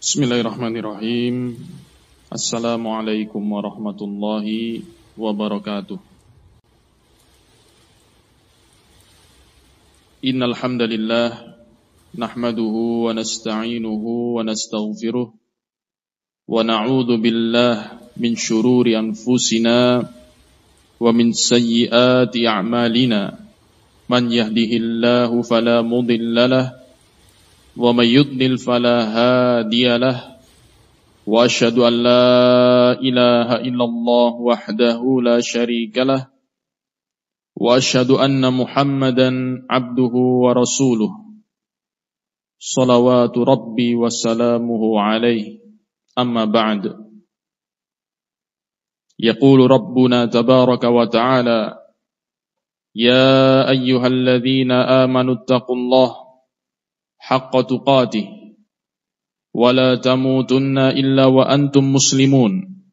Bismillahirrahmanirrahim. Assalamualaikum warahmatullahi wabarakatuh. Innal hamdalillah nahmaduhu wa nasta'inuhu wa nastaghfiruh wa na'udzu billahi min shururi anfusina wa min sayyiati a'malina. Man yahdihillahu fala mudilla lahu wa may yudlil fala hadiya lahu. Wa asyhadu an la ilaha illallah wahdahu la syarika lahu wa asyhadu anna Muhammadan abduhu wa rasuluh. Shalawatu rabbi wa salamuhu alaihi. Amma ba'd. Yaqulu rabbuna tabaraka wa ta'ala: Ya ayyuhalladzina amanu ittaqullaha haqqa tuqatih wa la tamutunna illa wa antum muslimun.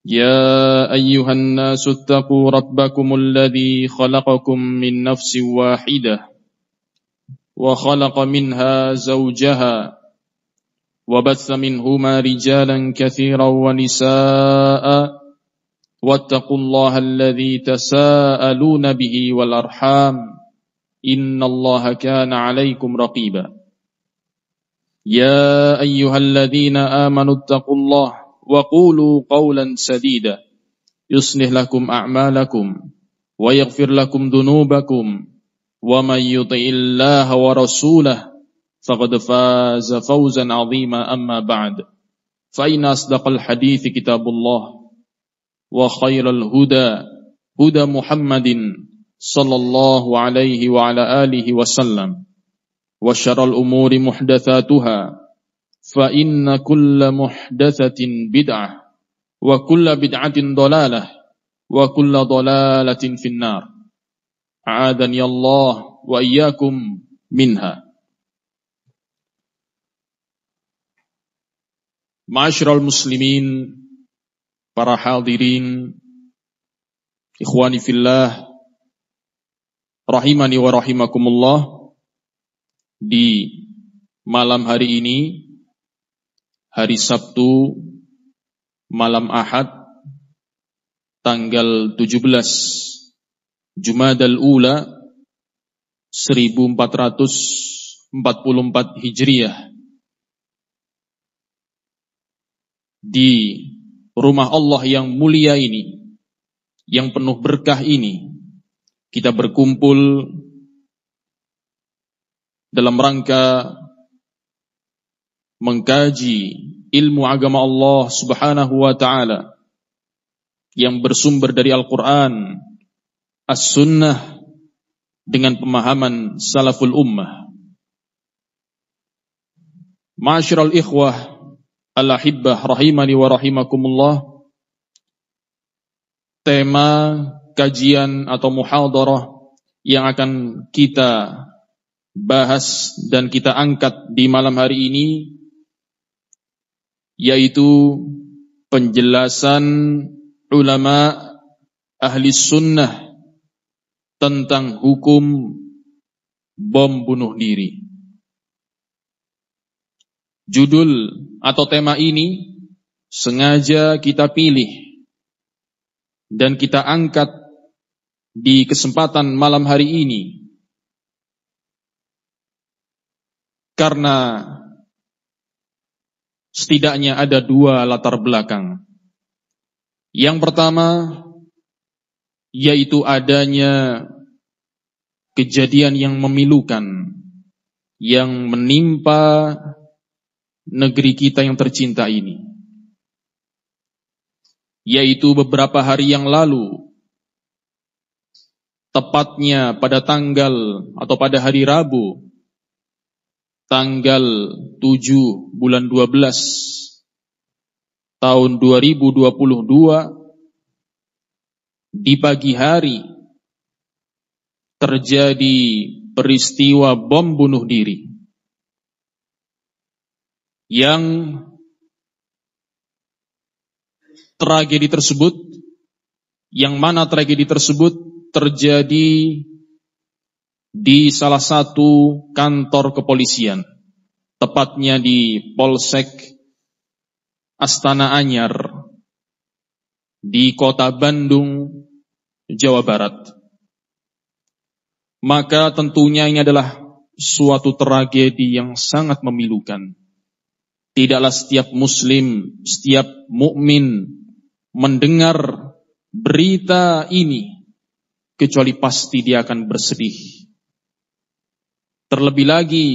Ya ayyuhan nasu ittaqu rabbakumul ladzi khalaqakum min nafsin wahidah wa khalaqa minha zawjaha wa batha minhuma rijalan katsiran wa nisaa'a wattaqullaha alladzi tasaaluna bihi wal arham innallaha kana 'alaikum raqiba. Ya ayyuhalladzina amanu ittaqullaha wa qulu qawlan sadida yuslih lakum a'malakum wa yaghfir lakum dhunubakum wa may yuti'illaha wa rasulahu faqad faza fawzan 'azima. Amma ba'd. Fa inna asdaqal hadithi kitabullah wa khairal huda huda Muhammadin sallallahu alaihi wa ala alihi wasallam wa syarrul umuri muhdatsatuha fa inna kulla muhdatsatin bid'ah wa kulla bid'atin dhalalah wa kulla dhalalatin finnar. A'adani Allah wa iyyakum minha. Ma'asyiral muslimin, para hadirin, ikhwani fillah, rahimani wa rahimakumullah. Di malam hari ini, hari Sabtu, malam Ahad, tanggal 17 Jumadal Ula 1444 Hijriah, di rumah Allah yang mulia ini, yang penuh berkah ini, kita berkumpul dalam rangka mengkaji ilmu agama Allah Subhanahu wa ta'ala yang bersumber dari Al-Quran, As-Sunnah, dengan pemahaman salaful ummah. Ma'asyiral ikhwah al-ahibbah rahimani wa rahimakumullah. Tema kajian atau muhadarah yang akan kita bahas dan kita angkat di malam hari ini yaitu penjelasan ulama ahli sunnah tentang hukum bom bunuh diri. Judul atau tema ini sengaja kita pilih dan kita angkat di kesempatan malam hari ini karena setidaknya ada dua latar belakang. Yang pertama yaitu adanya kejadian yang memilukan yang menimpa negeri kita yang tercinta ini, yaitu beberapa hari yang lalu, tepatnya pada tanggal atau pada hari Rabu, tanggal 7 bulan 12 tahun 2022, di pagi hari terjadi peristiwa bom bunuh diri yang tragedi tersebut, yang mana tragedi tersebut terjadi di salah satu kantor kepolisian, tepatnya di Polsek Astana Anyar di kota Bandung, Jawa Barat. Maka tentunya ini adalah suatu tragedi yang sangat memilukan. Tidaklah setiap muslim, setiap mukmin mendengar berita ini kecuali pasti dia akan bersedih. Terlebih lagi,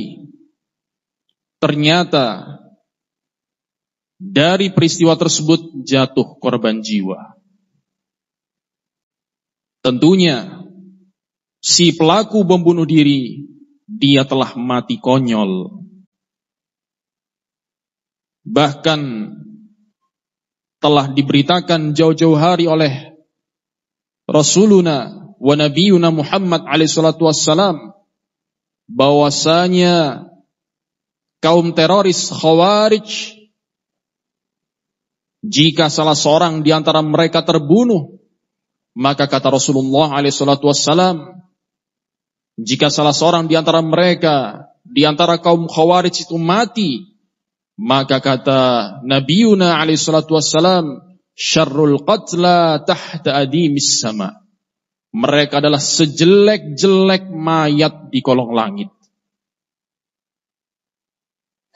ternyata dari peristiwa tersebut jatuh korban jiwa. Tentunya si pelaku bom bunuh diri, dia telah mati konyol. Bahkan telah diberitakan jauh-jauh hari oleh Rasuluna wa Nabiyuna Muhammad alaihi salatu wassalam bahwasanya kaum teroris Khawarij, jika salah seorang di antara mereka terbunuh, maka kata Rasulullah alaihi salatu wassalam, jika salah seorang di antara mereka, di antara kaum Khawarij itu mati, maka kata Nabiyuna alaihi salatu wassalam, syarrul qatla tahta adimis sama. Mereka adalah sejelek-jelek mayat di kolong langit.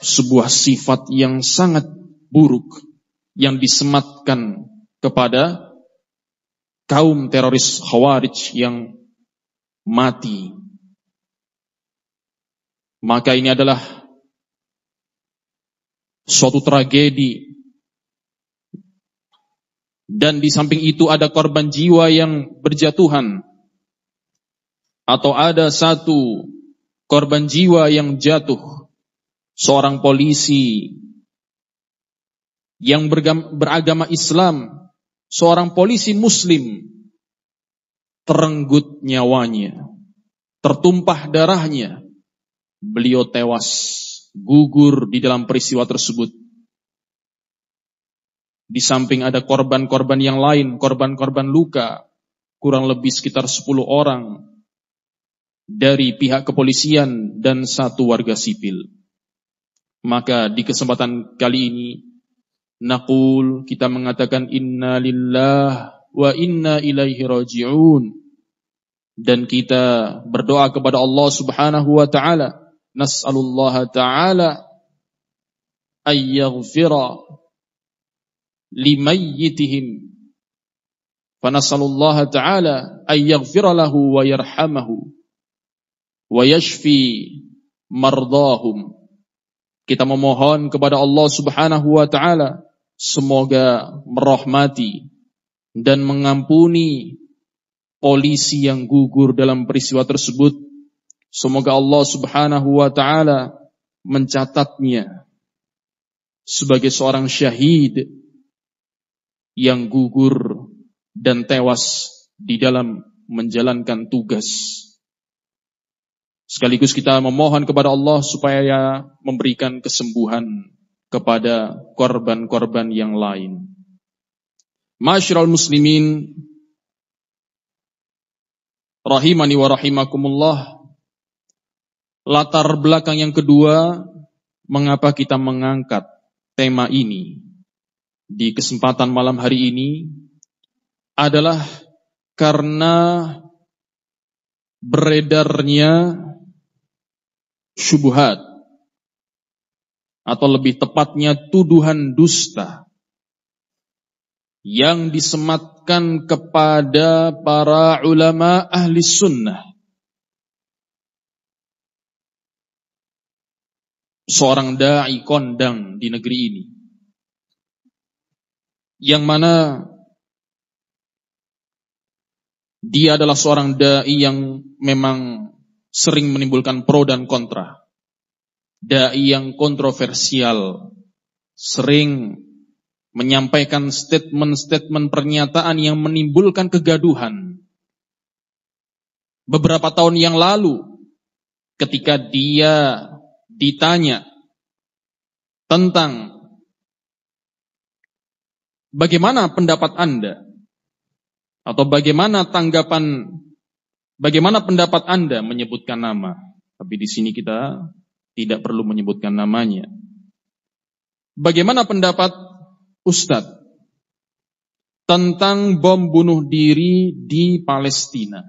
Sebuah sifat yang sangat buruk yang disematkan kepada kaum teroris Khawarij yang mati. Maka ini adalah suatu tragedi. Dan di samping itu ada korban jiwa yang berjatuhan. Atau ada satu korban jiwa yang jatuh. Seorang polisi yang beragama Islam, seorang polisi muslim, terenggut nyawanya, tertumpah darahnya. Beliau tewas, gugur di dalam peristiwa tersebut. Di samping ada korban-korban yang lain, korban-korban luka, kurang lebih sekitar 10 orang dari pihak kepolisian dan 1 warga sipil. Maka di kesempatan kali ini, naqul, kita mengatakan inna lillah wa inna ilaihi raji'un. Dan kita berdoa kepada Allah subhanahu wa ta'ala. Nas'alullaha ta'ala ayyaghfira limayyitihim. Fanasalullaha ta'ala ayyaghfira lahu wa yarhamahu wa yashfi mardahum. Kita memohon kepada Allah subhanahu wa ta'ala semoga merahmati dan mengampuni polisi yang gugur dalam peristiwa tersebut. Semoga Allah subhanahu wa ta'ala mencatatnya sebagai seorang syahid yang gugur dan tewas di dalam menjalankan tugas. Sekaligus kita memohon kepada Allah supaya memberikan kesembuhan kepada korban-korban yang lain. Ma'asyiral muslimin rahimani wa rahimakumullah. Latar belakang yang kedua, mengapa kita mengangkat tema ini di kesempatan malam hari ini adalah karena beredarnya syubhat, atau lebih tepatnya tuduhan dusta yang disematkan kepada para ulama ahli sunnah. Seorang da'i kondang di negeri ini, yang mana dia adalah seorang da'i yang memang sering menimbulkan pro dan kontra. Da'i yang kontroversial, sering menyampaikan statement-statement pernyataan yang menimbulkan kegaduhan. Beberapa tahun yang lalu, ketika dia ditanya tentang bagaimana pendapat Anda, atau bagaimana pendapat Anda menyebutkan nama. Tapi di sini kita tidak perlu menyebutkan namanya. Bagaimana pendapat Ustadz tentang bom bunuh diri di Palestina?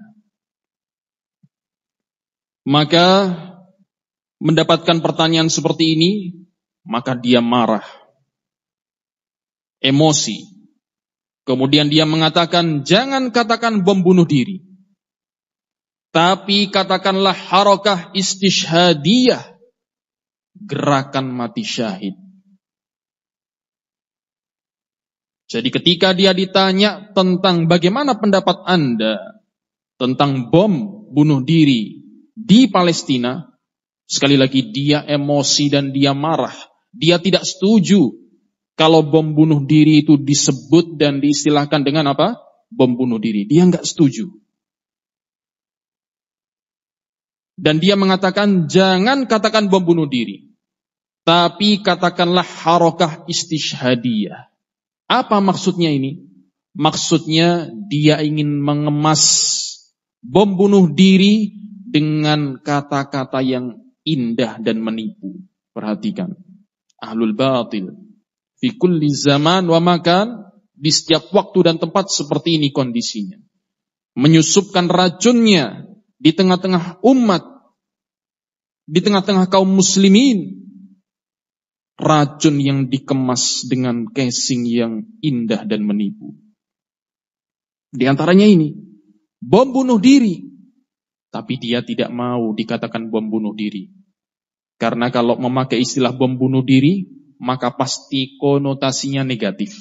Maka mendapatkan pertanyaan seperti ini, maka dia marah, emosi. Kemudian dia mengatakan, jangan katakan bom bunuh diri, tapi katakanlah harakah istishhadiyah, gerakan mati syahid. Jadi ketika dia ditanya tentang bagaimana pendapat Anda tentang bom bunuh diri di Palestina, sekali lagi dia emosi dan dia marah. Dia tidak setuju kalau bom bunuh diri itu disebut dan diistilahkan dengan apa? Bom bunuh diri. Dia enggak setuju. Dan dia mengatakan, jangan katakan bom bunuh diri, tapi katakanlah harakah istishhadiyah. Apa maksudnya ini? Maksudnya dia ingin mengemas bom bunuh diri dengan kata-kata yang indah dan menipu. Perhatikan. Ahlul batil fi kulli zaman wa makan, di setiap waktu dan tempat seperti ini kondisinya. Menyusupkan racunnya di tengah-tengah umat, di tengah-tengah kaum muslimin. Racun yang dikemas dengan casing yang indah dan menipu. Di antaranya ini, bom bunuh diri. Tapi dia tidak mau dikatakan bom bunuh diri. Karena kalau memakai istilah bom bunuh diri, maka pasti konotasinya negatif.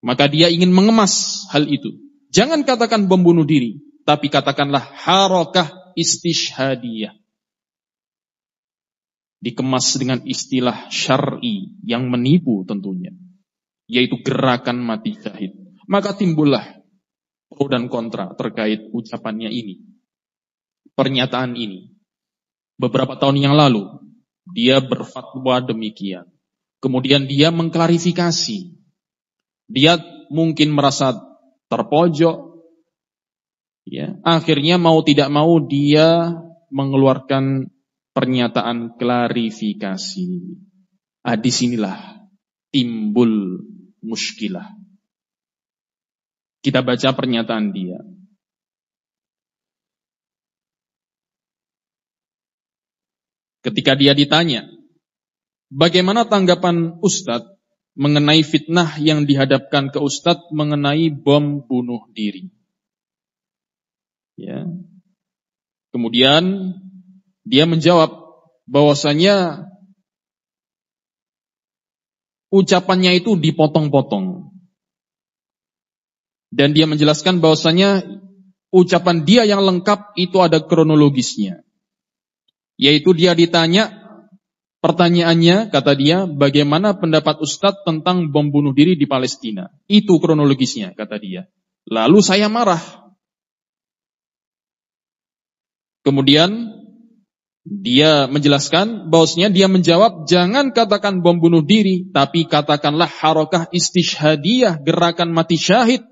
Maka dia ingin mengemas hal itu. Jangan katakan bom bunuh diri, tapi katakanlah harakah istishhadiyah. Dikemas dengan istilah syar'i yang menipu tentunya, yaitu gerakan mati syahid. Maka timbullah pro dan kontra terkait ucapannya ini, pernyataan ini. Beberapa tahun yang lalu dia berfatwa demikian. Kemudian dia mengklarifikasi. Dia mungkin merasa terpojok, ya. Akhirnya mau tidak mau dia mengeluarkan pernyataan klarifikasi. Disinilah timbul muskilah. Kita baca pernyataan dia. Ketika dia ditanya, bagaimana tanggapan Ustadz mengenai fitnah yang dihadapkan ke Ustadz mengenai bom bunuh diri? Ya. Kemudian dia menjawab bahwasanya ucapannya itu dipotong-potong. Dan dia menjelaskan bahwasanya ucapan dia yang lengkap itu ada kronologisnya. Yaitu dia ditanya, pertanyaannya kata dia, bagaimana pendapat Ustadz tentang bom bunuh diri di Palestina? Itu kronologisnya kata dia. Lalu saya marah. Kemudian dia menjelaskan bahwasanya dia menjawab, jangan katakan bom bunuh diri, tapi katakanlah harakah istishhadiyah, gerakan mati syahid.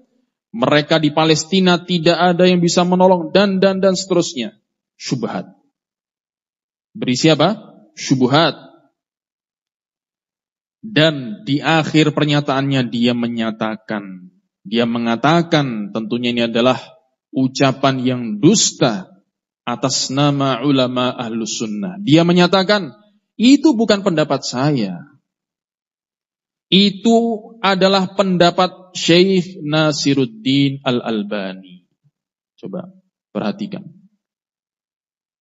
Mereka di Palestina tidak ada yang bisa menolong dan seterusnya. Syubhat. Berisi apa? Syubhat. Dan di akhir pernyataannya dia mengatakan tentunya ini adalah ucapan yang dusta atas nama ulama ahlus sunnah. Dia menyatakan, itu bukan pendapat saya. Itu adalah pendapat Syekh Nasiruddin Al-Albani. Coba perhatikan.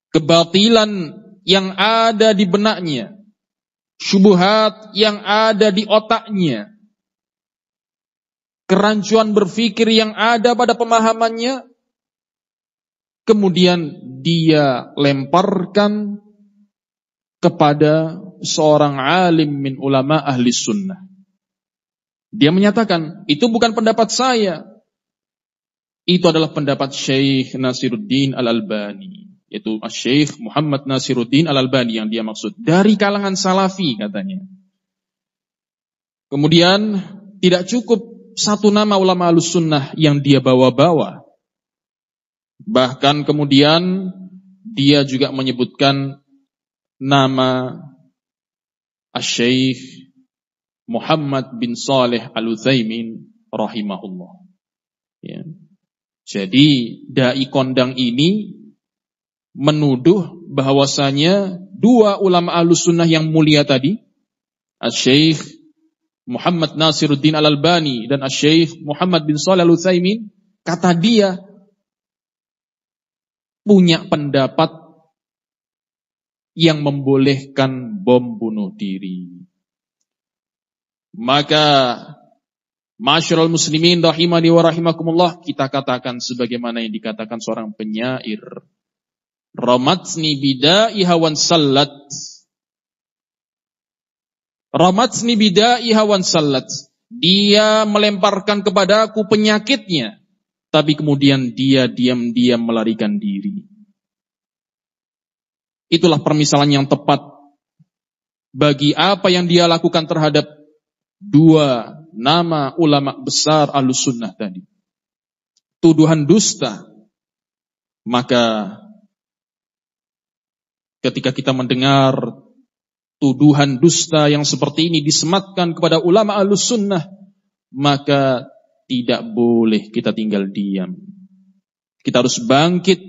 Kebatilan yang ada di benaknya, syubhat yang ada di otaknya, kerancuan berpikir yang ada pada pemahamannya, kemudian dia lemparkan kepada seorang alim min ulama ahli sunnah. Dia menyatakan, itu bukan pendapat saya. Itu adalah pendapat Syekh Nasiruddin Al-Albani. Yaitu Syekh Muhammad Nasiruddin Al-Albani yang dia maksud. Dari kalangan salafi katanya. Kemudian tidak cukup satu nama ulama ahlus sunnah yang dia bawa-bawa. Bahkan kemudian dia juga menyebutkan nama Asy-Syaikh Muhammad bin Shalih Al-Utsaimin rahimahullah. Ya. Jadi dai kondang ini menuduh bahwasanya dua ulama Ahlussunnah yang mulia tadi, Asy-Syaikh Muhammad Nasiruddin Al-Albani dan Asy-Syaikh Muhammad bin Shalih Al-Utsaimin, kata dia punya pendapat yang membolehkan bom bunuh diri. Maka Ma'asyiral muslimin rahimani wa rahimakumullah, kita katakan sebagaimana yang dikatakan seorang penyair, Ramatni bida'iha wan sallat. Ramatni bida'iha wan sallat. Dia melemparkan kepadaku penyakitnya, tapi kemudian dia diam-diam melarikan diri. Itulah permisalan yang tepat bagi apa yang dia lakukan terhadap dua nama ulama besar Ahlussunnah tadi. Tuduhan dusta. Maka ketika kita mendengar tuduhan dusta yang seperti ini disematkan kepada ulama Ahlussunnah, maka tidak boleh kita tinggal diam. Kita harus bangkit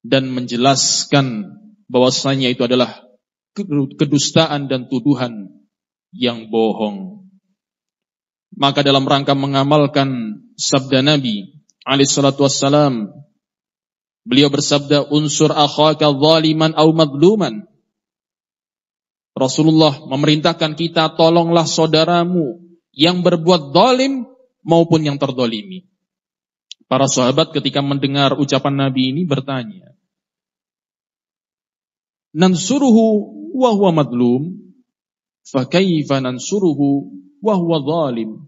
dan menjelaskan bahwasanya itu adalah kedustaan dan tuduhan yang bohong. Maka dalam rangka mengamalkan sabda Nabi alaihi salatu wassalam, beliau bersabda, unsur akhaka zaliman au madluman. Rasulullah memerintahkan kita, tolonglah saudaramu yang berbuat zalim maupun yang terdolimi. Para sahabat ketika mendengar ucapan Nabi ini bertanya, nansuruhu wa huwa madlum, fa kaifa nansuruhu wa huwa zalim.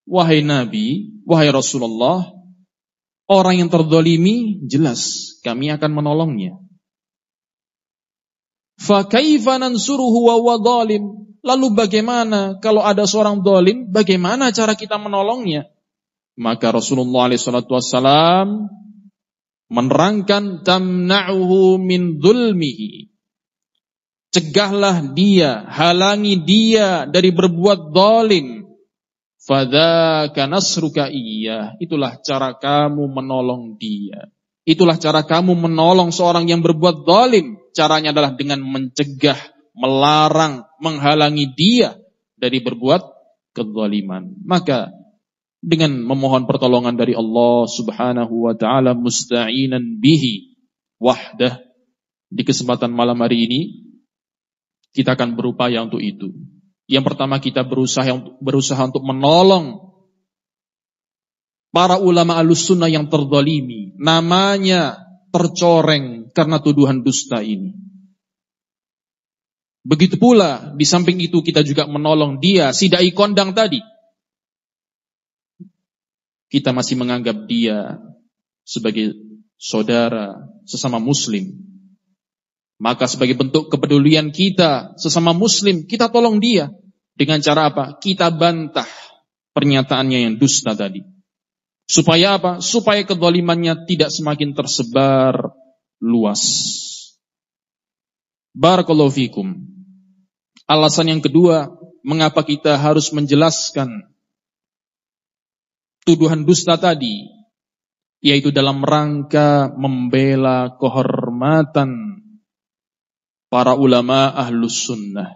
Wahai Nabi, wahai Rasulullah, orang yang terdolimi jelas kami akan menolongnya. Fa kaifa nansuruhu wa huwa zalim. Lalu bagaimana kalau ada seorang zalim, bagaimana cara kita menolongnya? Maka Rasulullah SAW menerangkan, tamna'uhu min dzulmihi. Cegahlah dia, halangi dia dari berbuat zalim. Fadzaka nasruka iyyah. Itulah cara kamu menolong dia. Itulah cara kamu menolong seorang yang berbuat zalim. Caranya adalah dengan mencegah, melarang, menghalangi dia dari berbuat kezaliman. Maka dengan memohon pertolongan dari Allah Subhanahu wa taala, musta'inan bihi wahdah, di kesempatan malam hari ini kita akan berupaya untuk itu. Yang pertama, kita berusaha untuk menolong para ulama Ahlussunnah yang terzalimi, namanya tercoreng karena tuduhan dusta ini. Begitu pula di samping itu kita juga menolong dia, si dai kondang tadi. Kita masih menganggap dia sebagai saudara sesama muslim. Maka sebagai bentuk kepedulian kita sesama muslim, kita tolong dia. Dengan cara apa? Kita bantah pernyataannya yang dusta tadi. Supaya apa? Supaya kezalimannya tidak semakin tersebar luas. Barakallahu fikum. Alasan yang kedua, mengapa kita harus menjelaskan tuduhan dusta tadi, yaitu dalam rangka membela kehormatan para ulama Ahlussunnah.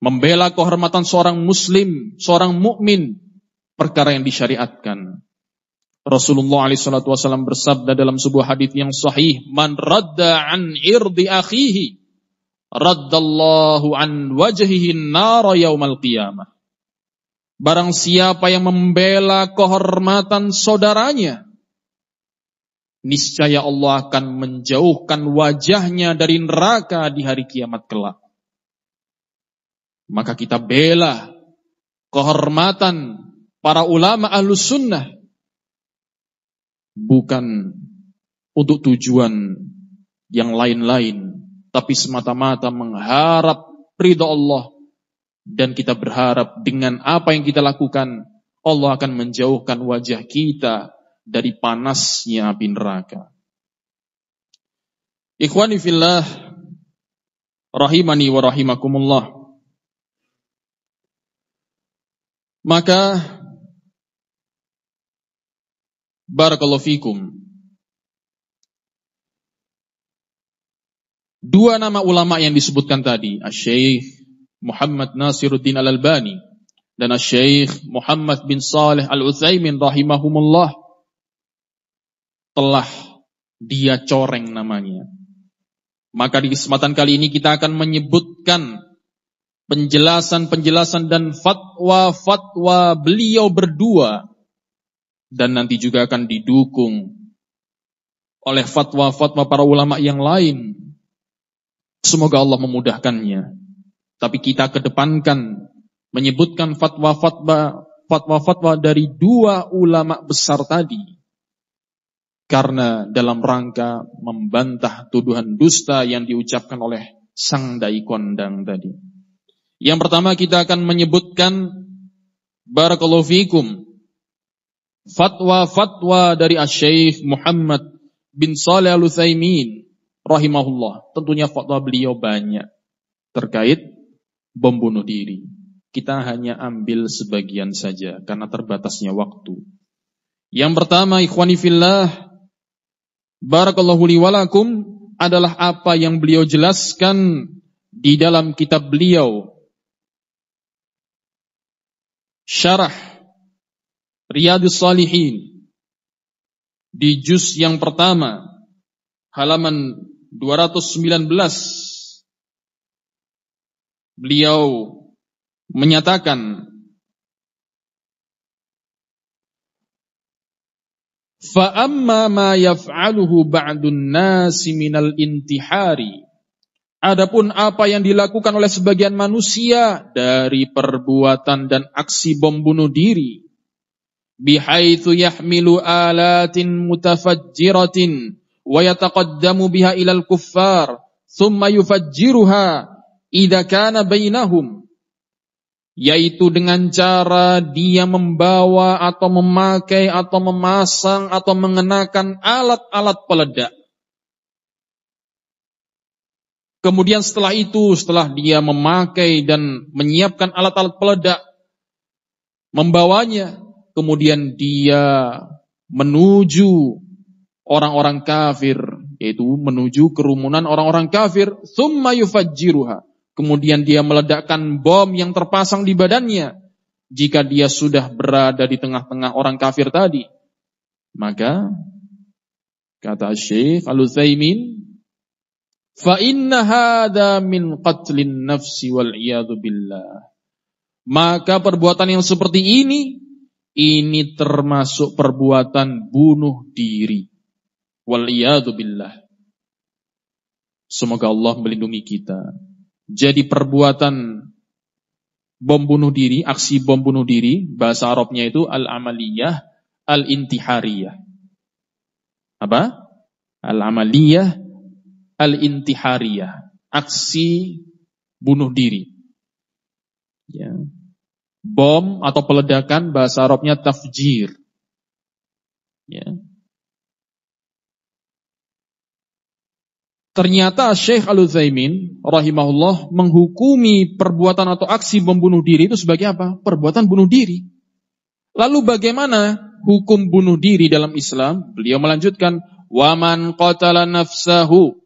Membela kehormatan seorang muslim, seorang mukmin, perkara yang disyariatkan. Rasulullah SAW bersabda dalam sebuah hadis yang sahih, man radda an irdi akhihi raddallahu an wajhihi an-nar yaumal qiyamah. Barang siapa yang membela kehormatan saudaranya, niscaya Allah akan menjauhkan wajahnya dari neraka di hari kiamat kelak. Maka kita bela kehormatan para ulama Ahlussunnah, bukan untuk tujuan yang lain-lain, tapi semata-mata mengharap ridha Allah. Dan kita berharap dengan apa yang kita lakukan, Allah akan menjauhkan wajah kita dari panasnya api neraka. Ikhwani fillah, rahimani wa rahimakumullah. Maka barakallahu fikum, dua nama ulama yang disebutkan tadi, Asy-Syaikh Muhammad Nasiruddin Al-Albani dan Asy-Syaikh Muhammad bin Shalih Al-Utsaimin rahimahumullah, telah dia coreng namanya. Maka di kesempatan kali ini kita akan menyebutkan penjelasan-penjelasan dan fatwa-fatwa beliau berdua, dan nanti juga akan didukung oleh fatwa-fatwa para ulama yang lain. Semoga Allah memudahkannya. Tapi kita kedepankan menyebutkan fatwa-fatwa dari dua ulama besar tadi, karena dalam rangka membantah tuduhan dusta yang diucapkan oleh sang dai kondang tadi. Yang pertama kita akan menyebutkan barakallahu fikum fatwa-fatwa dari Asy-Syaikh Muhammad bin Shalih Al-Utsaimin rahimahullah. Tentunya fatwa beliau banyak terkait bom bunuh diri. Kita hanya ambil sebagian saja karena terbatasnya waktu. Yang pertama, ikhwani fillah, barakallahu li walakum, adalah apa yang beliau jelaskan di dalam kitab beliau Syarah Riyadhus Shalihin di juz yang pertama halaman 219. Beliau menyatakan, fa amma ma yaf'aluhu ba'dun nasi minal intihari, adapun apa yang dilakukan oleh sebagian manusia dari perbuatan dan aksi bom bunuh diri, bihaitsu yahmilu alatin mutafajjiratin wa yataqaddamu biha ilal kuffar thumma yufajjiruha idza kana bainahum, yaitu dengan cara dia membawa atau memakai atau memasang atau mengenakan alat-alat peledak. Kemudian setelah itu, setelah dia memakai dan menyiapkan alat-alat peledak, membawanya, kemudian dia menuju orang-orang kafir, yaitu menuju kerumunan orang-orang kafir, tsumma yufajjiruha, kemudian dia meledakkan bom yang terpasang di badannya. Jika dia sudah berada di tengah-tengah orang kafir tadi, maka kata Syekh Al-Utsaimin, fa inna hadza min qatlin nafsi wal iyadu billah, maka perbuatan yang seperti ini termasuk perbuatan bunuh diri, wal iyadu billah. Semoga Allah melindungi kita. Jadi perbuatan bom bunuh diri, aksi bom bunuh diri, bahasa Arabnya itu al-amaliyah al-intihariyah. Apa? Al-amaliyah al-intihariyah, aksi bunuh diri. Ya. Bom atau peledakan, bahasa Arabnya tafjir. Ya. Ternyata Syekh Al-Utsaimin rahimahullah menghukumi perbuatan atau aksi bom bunuh diri itu sebagai apa? Perbuatan bunuh diri. Lalu bagaimana hukum bunuh diri dalam Islam? Beliau melanjutkan, wa man qatala nafsahu,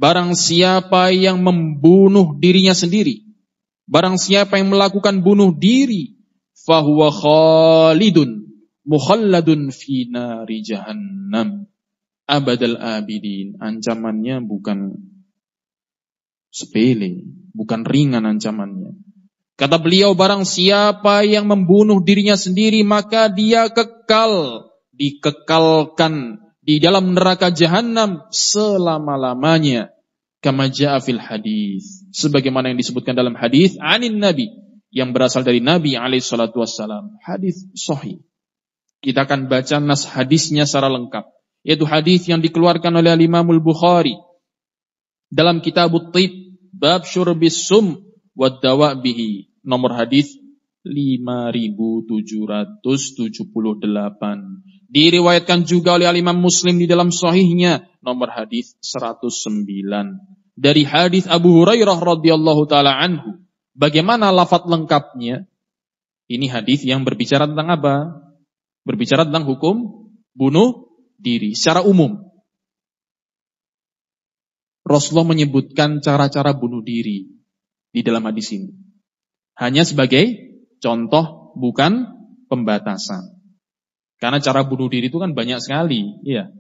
barang siapa yang membunuh dirinya sendiri, barang siapa yang melakukan bunuh diri, fahuwa khalidun mukhalladun fi nari jahannam abadal abidin. Ancamannya bukan sepele, bukan ringan ancamannya. Kata beliau, barang siapa yang membunuh dirinya sendiri, maka dia dikekalkan di dalam neraka jahanam selama-lamanya. Kama ja'a fil hadis, sebagaimana yang disebutkan dalam hadis anin Nabi, yang berasal dari Nabi alaihi salatu wassalam. Hadis sahih. Kita akan baca nas hadisnya secara lengkap, yaitu hadis yang dikeluarkan oleh Imam Al-Bukhari dalam Kitabut Thib, bab syurbis sum wad dawa bihi, nomor hadis 5778, Diriwayatkan juga oleh Imam Muslim di dalam sahihnya, nomor hadis 109. Dari hadis Abu Hurairah radhiyallahu taala anhu. Bagaimana lafaz lengkapnya? Ini hadis yang berbicara tentang apa? Berbicara tentang hukum bunuh diri secara umum. Rasulullah menyebutkan cara-cara bunuh diri di dalam hadis ini. Hanya sebagai contoh, bukan pembatasan. Karena cara bunuh diri itu kan banyak sekali. Iya.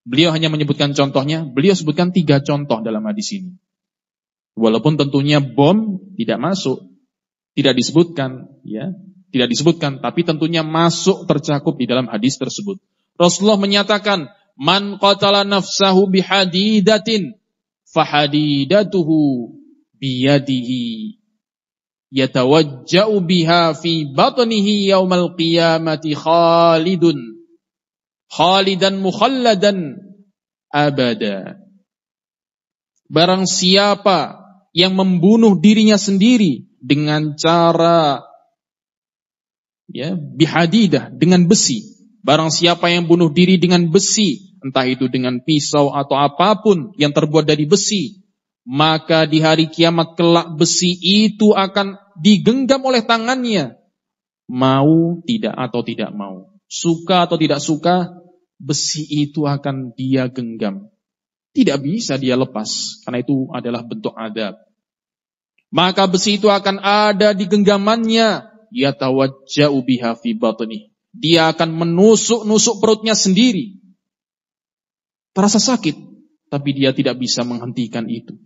Beliau hanya menyebutkan contohnya. Beliau sebutkan 3 contoh dalam hadis ini. Walaupun tentunya bom tidak masuk. Tidak disebutkan. Ya, tidak disebutkan. Tapi tentunya masuk tercakup di dalam hadis tersebut. Rasulullah menyatakan, Man qatala nafsahu bihadidatin, fahadidatuhu biyadihi. Yatawajja'u biha fi batnihi yaumal qiyamati khalidan mukhalladan abada. Barang siapa yang membunuh dirinya sendiri dengan cara bihadidah, dengan besi. Barang siapa yang bunuh diri dengan besi, entah itu dengan pisau atau apapun yang terbuat dari besi, maka di hari kiamat kelak besi itu akan digenggam oleh tangannya. Mau tidak atau tidak mau, suka atau tidak suka, besi itu akan dia genggam. Tidak bisa dia lepas, karena itu adalah bentuk adab. Maka besi itu akan ada di genggamannya. Yatawajja'u biha fi batnih. Dia akan menusuk-nusuk perutnya sendiri. Terasa sakit, tapi dia tidak bisa menghentikan itu.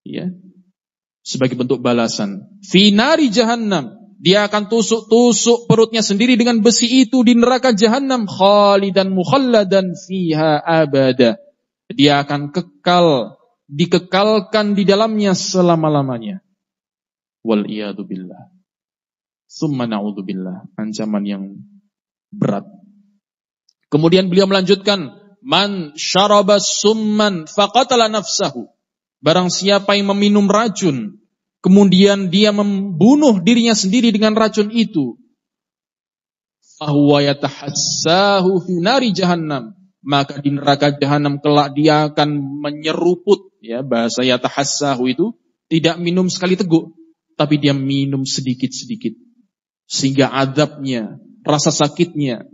Ya, sebagai bentuk balasan. Fi nari jahannam, dia akan tusuk-tusuk perutnya sendiri dengan besi itu di neraka jahannam, khalidan mukhalladan fiha abada. Dia akan dikekalkan di dalamnya selama-lamanya. Wal iyadu billah. Summa na'udzu billah, ancaman yang berat. Kemudian beliau melanjutkan, man syaraba summan faqatala nafsahu. Barang siapa yang meminum racun, kemudian dia membunuh dirinya sendiri dengan racun itu, fahuwa yatahassahu fi nari jahannam, maka di neraka jahannam kelak dia akan menyeruput. Ya, bahasa yatahassahu itu tidak minum sekali teguk, tapi dia minum sedikit-sedikit, sehingga azabnya, rasa sakitnya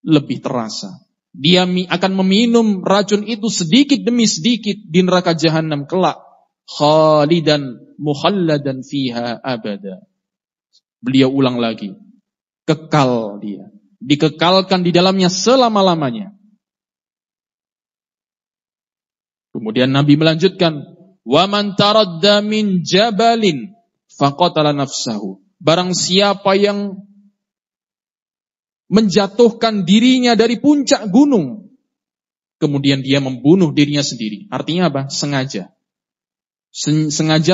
lebih terasa. Dia akan meminum racun itu sedikit demi sedikit di neraka jahannam kelak, khalidan mukhalladan fiha abada. Beliau ulang lagi, kekal dia, dikekalkan di dalamnya selama-lamanya. Kemudian Nabi melanjutkan, wa man taradda min jabalin faqatala nafsahu. Barang siapa yang menjatuhkan dirinya dari puncak gunung, kemudian dia membunuh dirinya sendiri. Artinya apa? Sengaja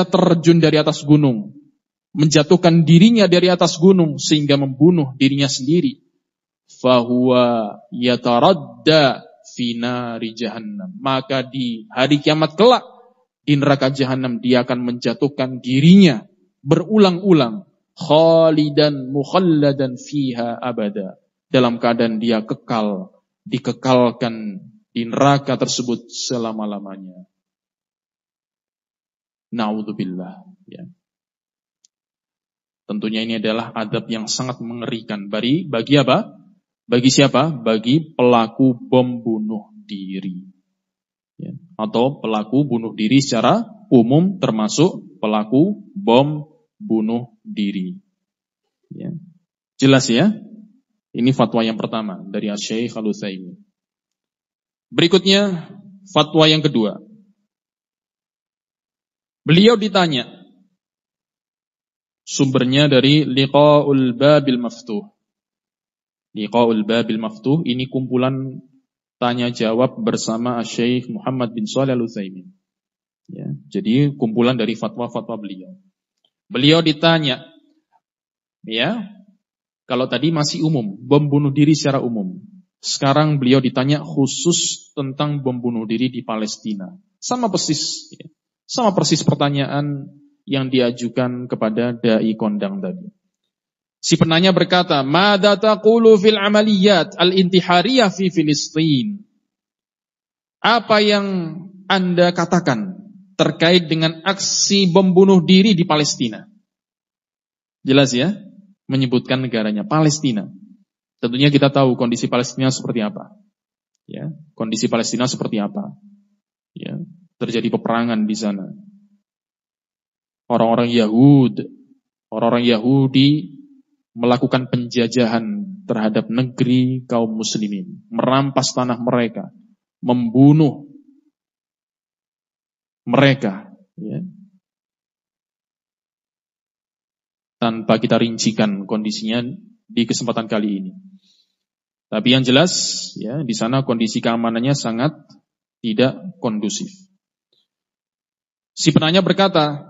terjun dari atas gunung, menjatuhkan dirinya dari atas gunung sehingga membunuh dirinya sendiri. Fahuwa yataradda fi nari jahannam. Maka di hari kiamat kelak di neraka jahannam dia akan menjatuhkan dirinya berulang-ulang, khalidan mukhalladan fiha abada, dalam keadaan dia dikekalkan di neraka tersebut selama-lamanya. Na'udzubillah. Ya. Tentunya ini adalah adab yang sangat mengerikan. Bagi apa? Bagi siapa? Bagi pelaku bom bunuh diri. Ya. Atau pelaku bunuh diri secara umum, termasuk pelaku bom bunuh diri. Ya. Jelas ya? Ini fatwa yang pertama dari Asy-Syaikh Al-Utsaimin. Berikutnya fatwa yang kedua. Beliau ditanya, sumbernya dari Liqa'ul Babil Maftuh. Liqa'ul Babil Maftuh ini kumpulan tanya jawab bersama Asy-Syaikh Muhammad bin Shalih Al-Utsaimin. Ya, jadi kumpulan dari fatwa-fatwa beliau. Beliau ditanya, ya, kalau tadi masih umum, bom bunuh diri secara umum. Sekarang beliau ditanya khusus tentang bom bunuh diri di Palestina. Sama persis pertanyaan yang diajukan kepada dai kondang tadi. Si penanya berkata, "Madza taqulu fil amaliyat al-intihariyah fi Filistin?" Apa yang Anda katakan terkait dengan aksi bom bunuh diri di Palestina? Jelas ya, menyebutkan negaranya Palestina. Tentunya kita tahu kondisi Palestina seperti apa. Ya, kondisi Palestina seperti apa? Ya, terjadi peperangan di sana. Orang-orang Yahudi melakukan penjajahan terhadap negeri kaum muslimin, merampas tanah mereka, membunuh mereka, ya. Tanpa kita rincikan kondisinya di kesempatan kali ini. Tapi yang jelas, ya, di sana kondisi keamanannya sangat tidak kondusif. Si penanya berkata,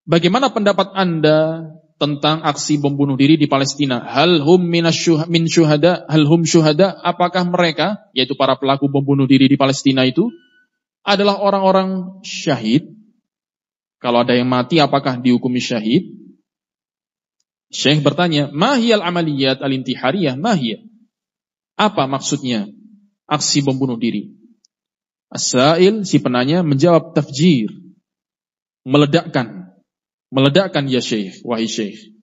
bagaimana pendapat Anda tentang aksi bom bunuh diri di Palestina? Hal hum syuhada? Apakah mereka, yaitu para pelaku bom bunuh diri di Palestina itu, adalah orang-orang syahid? Kalau ada yang mati, apakah dihukumi syahid? Syekh bertanya, mahiyal amaliyat al-intihariyah, mahiyah. Apa maksudnya aksi bom bunuh diri? As-sa'il, si penanya, menjawab tafjir, meledakkan ya Syekh, wahai Syekh.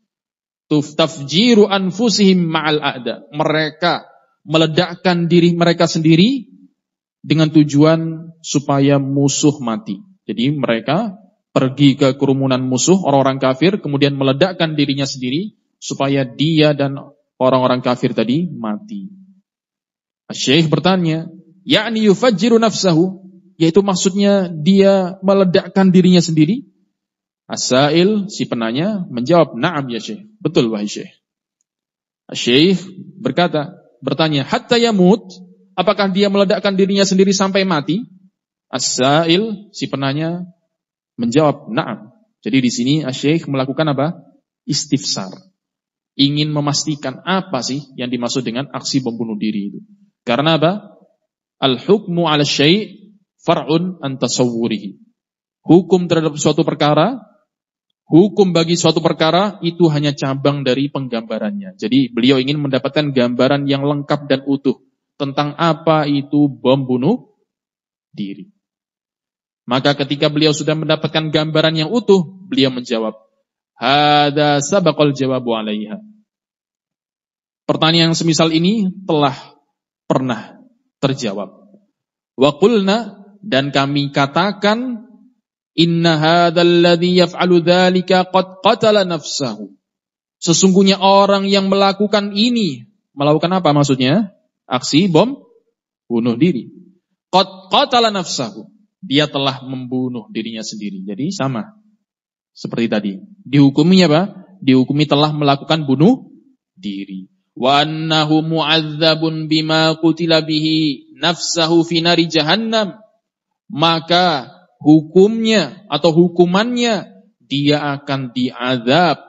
Tafjiru anfusihim ma'al a'da. Mereka meledakkan diri mereka sendiri dengan tujuan supaya musuh mati. Jadi mereka pergi ke kerumunan musuh, orang-orang kafir, kemudian meledakkan dirinya sendiri supaya dia dan orang-orang kafir tadi mati. Syekh bertanya, yakni yufajjiru nafsahu, yaitu maksudnya dia meledakkan dirinya sendiri. As-sa'il, si penanya, menjawab, na'am ya Syekh, betul wahai Syekh. Syekh bertanya, hatta yamut, apakah dia meledakkan dirinya sendiri sampai mati? As-sa'il, si penanya, menjawab, na'am. Jadi di sini Syekh melakukan apa? Istifsar. Ingin memastikan apa sih yang dimaksud dengan aksi bom bunuh diri itu. Karena apa? Al-hukmu 'ala syai' far'un an tasawwurihi. Hukum terhadap suatu perkara, hukum bagi suatu perkara itu hanya cabang dari penggambarannya. Jadi beliau ingin mendapatkan gambaran yang lengkap dan utuh tentang apa itu bom bunuh diri. Maka ketika beliau sudah mendapatkan gambaran yang utuh, beliau menjawab, hadza sabaqal jawabu 'alaiha. Pertanyaan yang semisal ini telah pernah terjawab. Wa qulna, dan kami katakan, inna hadzal ladzi yaf'alu dzalika qad qatala nafsahu. Sesungguhnya orang yang melakukan ini, melakukan apa maksudnya? Aksi bom bunuh diri. Qad qatala nafsahu. Dia telah membunuh dirinya sendiri. Jadi sama seperti tadi. Dihukumi apa? Dihukumi telah melakukan bunuh diri. Wa annahu mu'adzabun bima qutila bihi nafsahu fi nari jahannam. Maka hukumnya atau hukumannya, dia akan diazab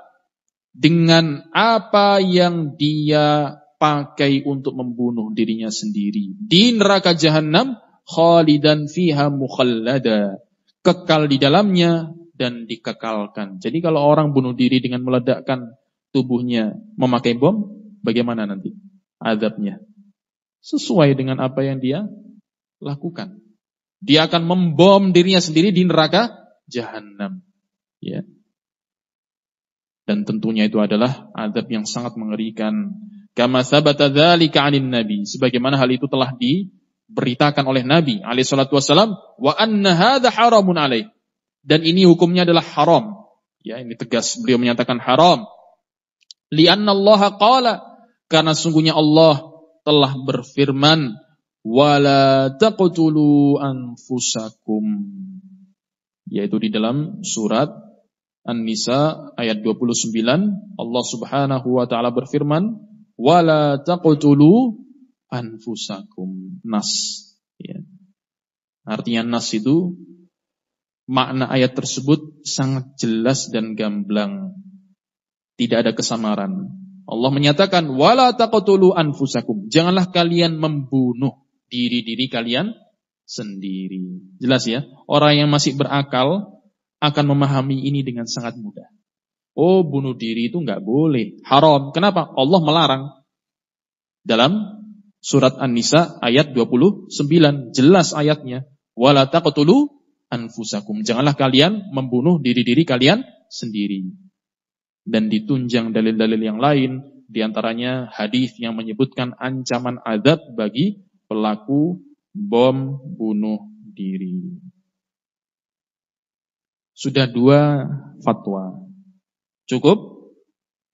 dengan apa yang dia pakai untuk membunuh dirinya sendiri di neraka jahanam, khalidan fiha mukhallada, kekal di dalamnya dan dikekalkan. Jadi kalau orang bunuh diri dengan meledakkan tubuhnya memakai bom, bagaimana nanti azabnya? Sesuai dengan apa yang dia lakukan. Dia akan membom dirinya sendiri di neraka jahanam. Ya. Dan tentunya itu adalah azab yang sangat mengerikan. Kama tsabata dzalika 'anil nabi, sebagaimana hal itu telah diberitakan oleh Nabi alaihi salatu wasallam, wa anna hadza haramun alaih. Dan ini hukumnya adalah haram. Ya, ini tegas beliau menyatakan haram. Li'anna Allah qala, karena sungguhnya Allah telah berfirman, wala taqtulu anfusakum, yaitu di dalam surat An-Nisa ayat 29, Allah Subhanahu wa taala berfirman, wala taqtulu anfusakum. Nas, ya. Artinya nas itu, makna ayat tersebut sangat jelas dan gamblang, tidak ada kesamaran. Allah menyatakan wala taqtulu anfusakum, janganlah kalian membunuh diri-diri kalian sendiri. Jelas ya, orang yang masih berakal akan memahami ini dengan sangat mudah. Oh, bunuh diri itu nggak boleh, haram. Kenapa? Allah melarang. Dalam surat An-Nisa ayat 29, jelas ayatnya. Wala taqtulu anfusakum. Janganlah kalian membunuh diri-diri kalian sendiri. Dan ditunjang dalil-dalil yang lain, diantaranya hadis yang menyebutkan ancaman azab bagi pelaku bom bunuh diri. Sudah 2 fatwa. Cukup?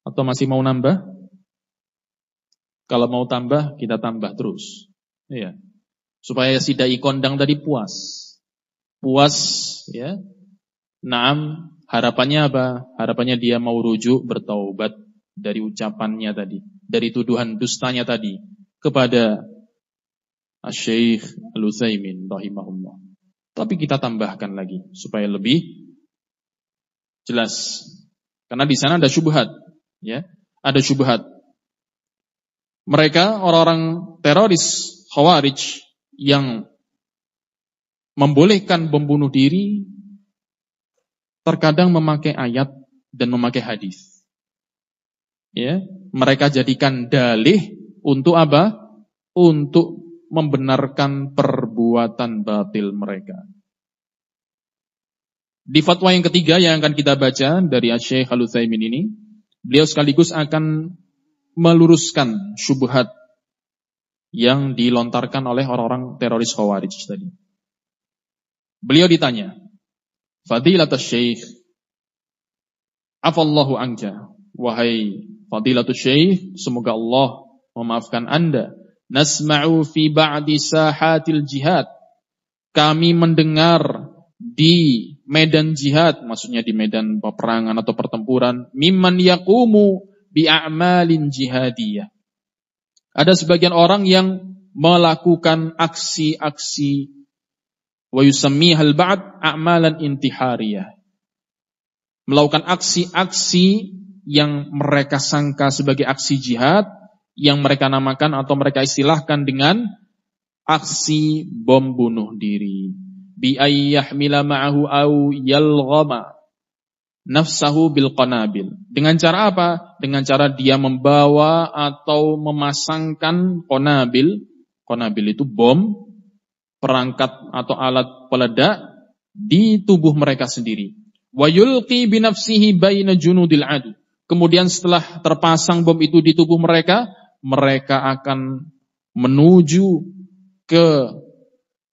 Atau masih mau nambah? Kalau mau tambah, kita tambah terus. Iya. Supaya si dai kondang tadi puas. Puas, ya. Naam, harapannya apa? Harapannya dia mau rujuk, bertaubat dari ucapannya tadi, dari tuduhan dustanya tadi kepada Asy-Syaikh Al-Utsaimin rahimahullah. Tapi kita tambahkan lagi supaya lebih jelas. Karena di sana ada syubhat, ya. Ada syubhat. Mereka orang-orang teroris Khawarij yang membolehkan bom bunuh diri terkadang memakai ayat dan memakai hadis. Ya, mereka jadikan dalih untuk apa? Untuk membenarkan perbuatan batil mereka. Di fatwa yang ketiga yang akan kita baca dari Asy-Syaikh Al-Utsaimin ini, beliau sekaligus akan meluruskan syubhat yang dilontarkan oleh orang-orang teroris Khawarij tadi. Beliau ditanya, Fadilatus Syekh, afallahu anka, wahai Fadilatus Syekh, semoga Allah memaafkan Anda. Nasma'u fi ba'di sahatil jihad. Kami mendengar di medan jihad, maksudnya di medan peperangan atau pertempuran, mimman yaqumu bi'a'malin jihadiyah. Ada sebagian orang yang melakukan aksi-aksi wa yusammihal ba'd a'malan intihariyah. Melakukan aksi-aksi yang mereka sangka sebagai aksi jihad, yang mereka namakan atau mereka istilahkan dengan aksi bom bunuh diri. Bi ayyahmila ma'ahu au yalghama nafsahu bil qanabil. Dengan cara apa? Dengan cara dia membawa atau memasangkan qanabil. Qanabil itu bom, perangkat atau alat peledak di tubuh mereka sendiri. Wa yulqi bi nafsihi baina junudil adu. Kemudian setelah terpasang bom itu di tubuh mereka, mereka akan menuju ke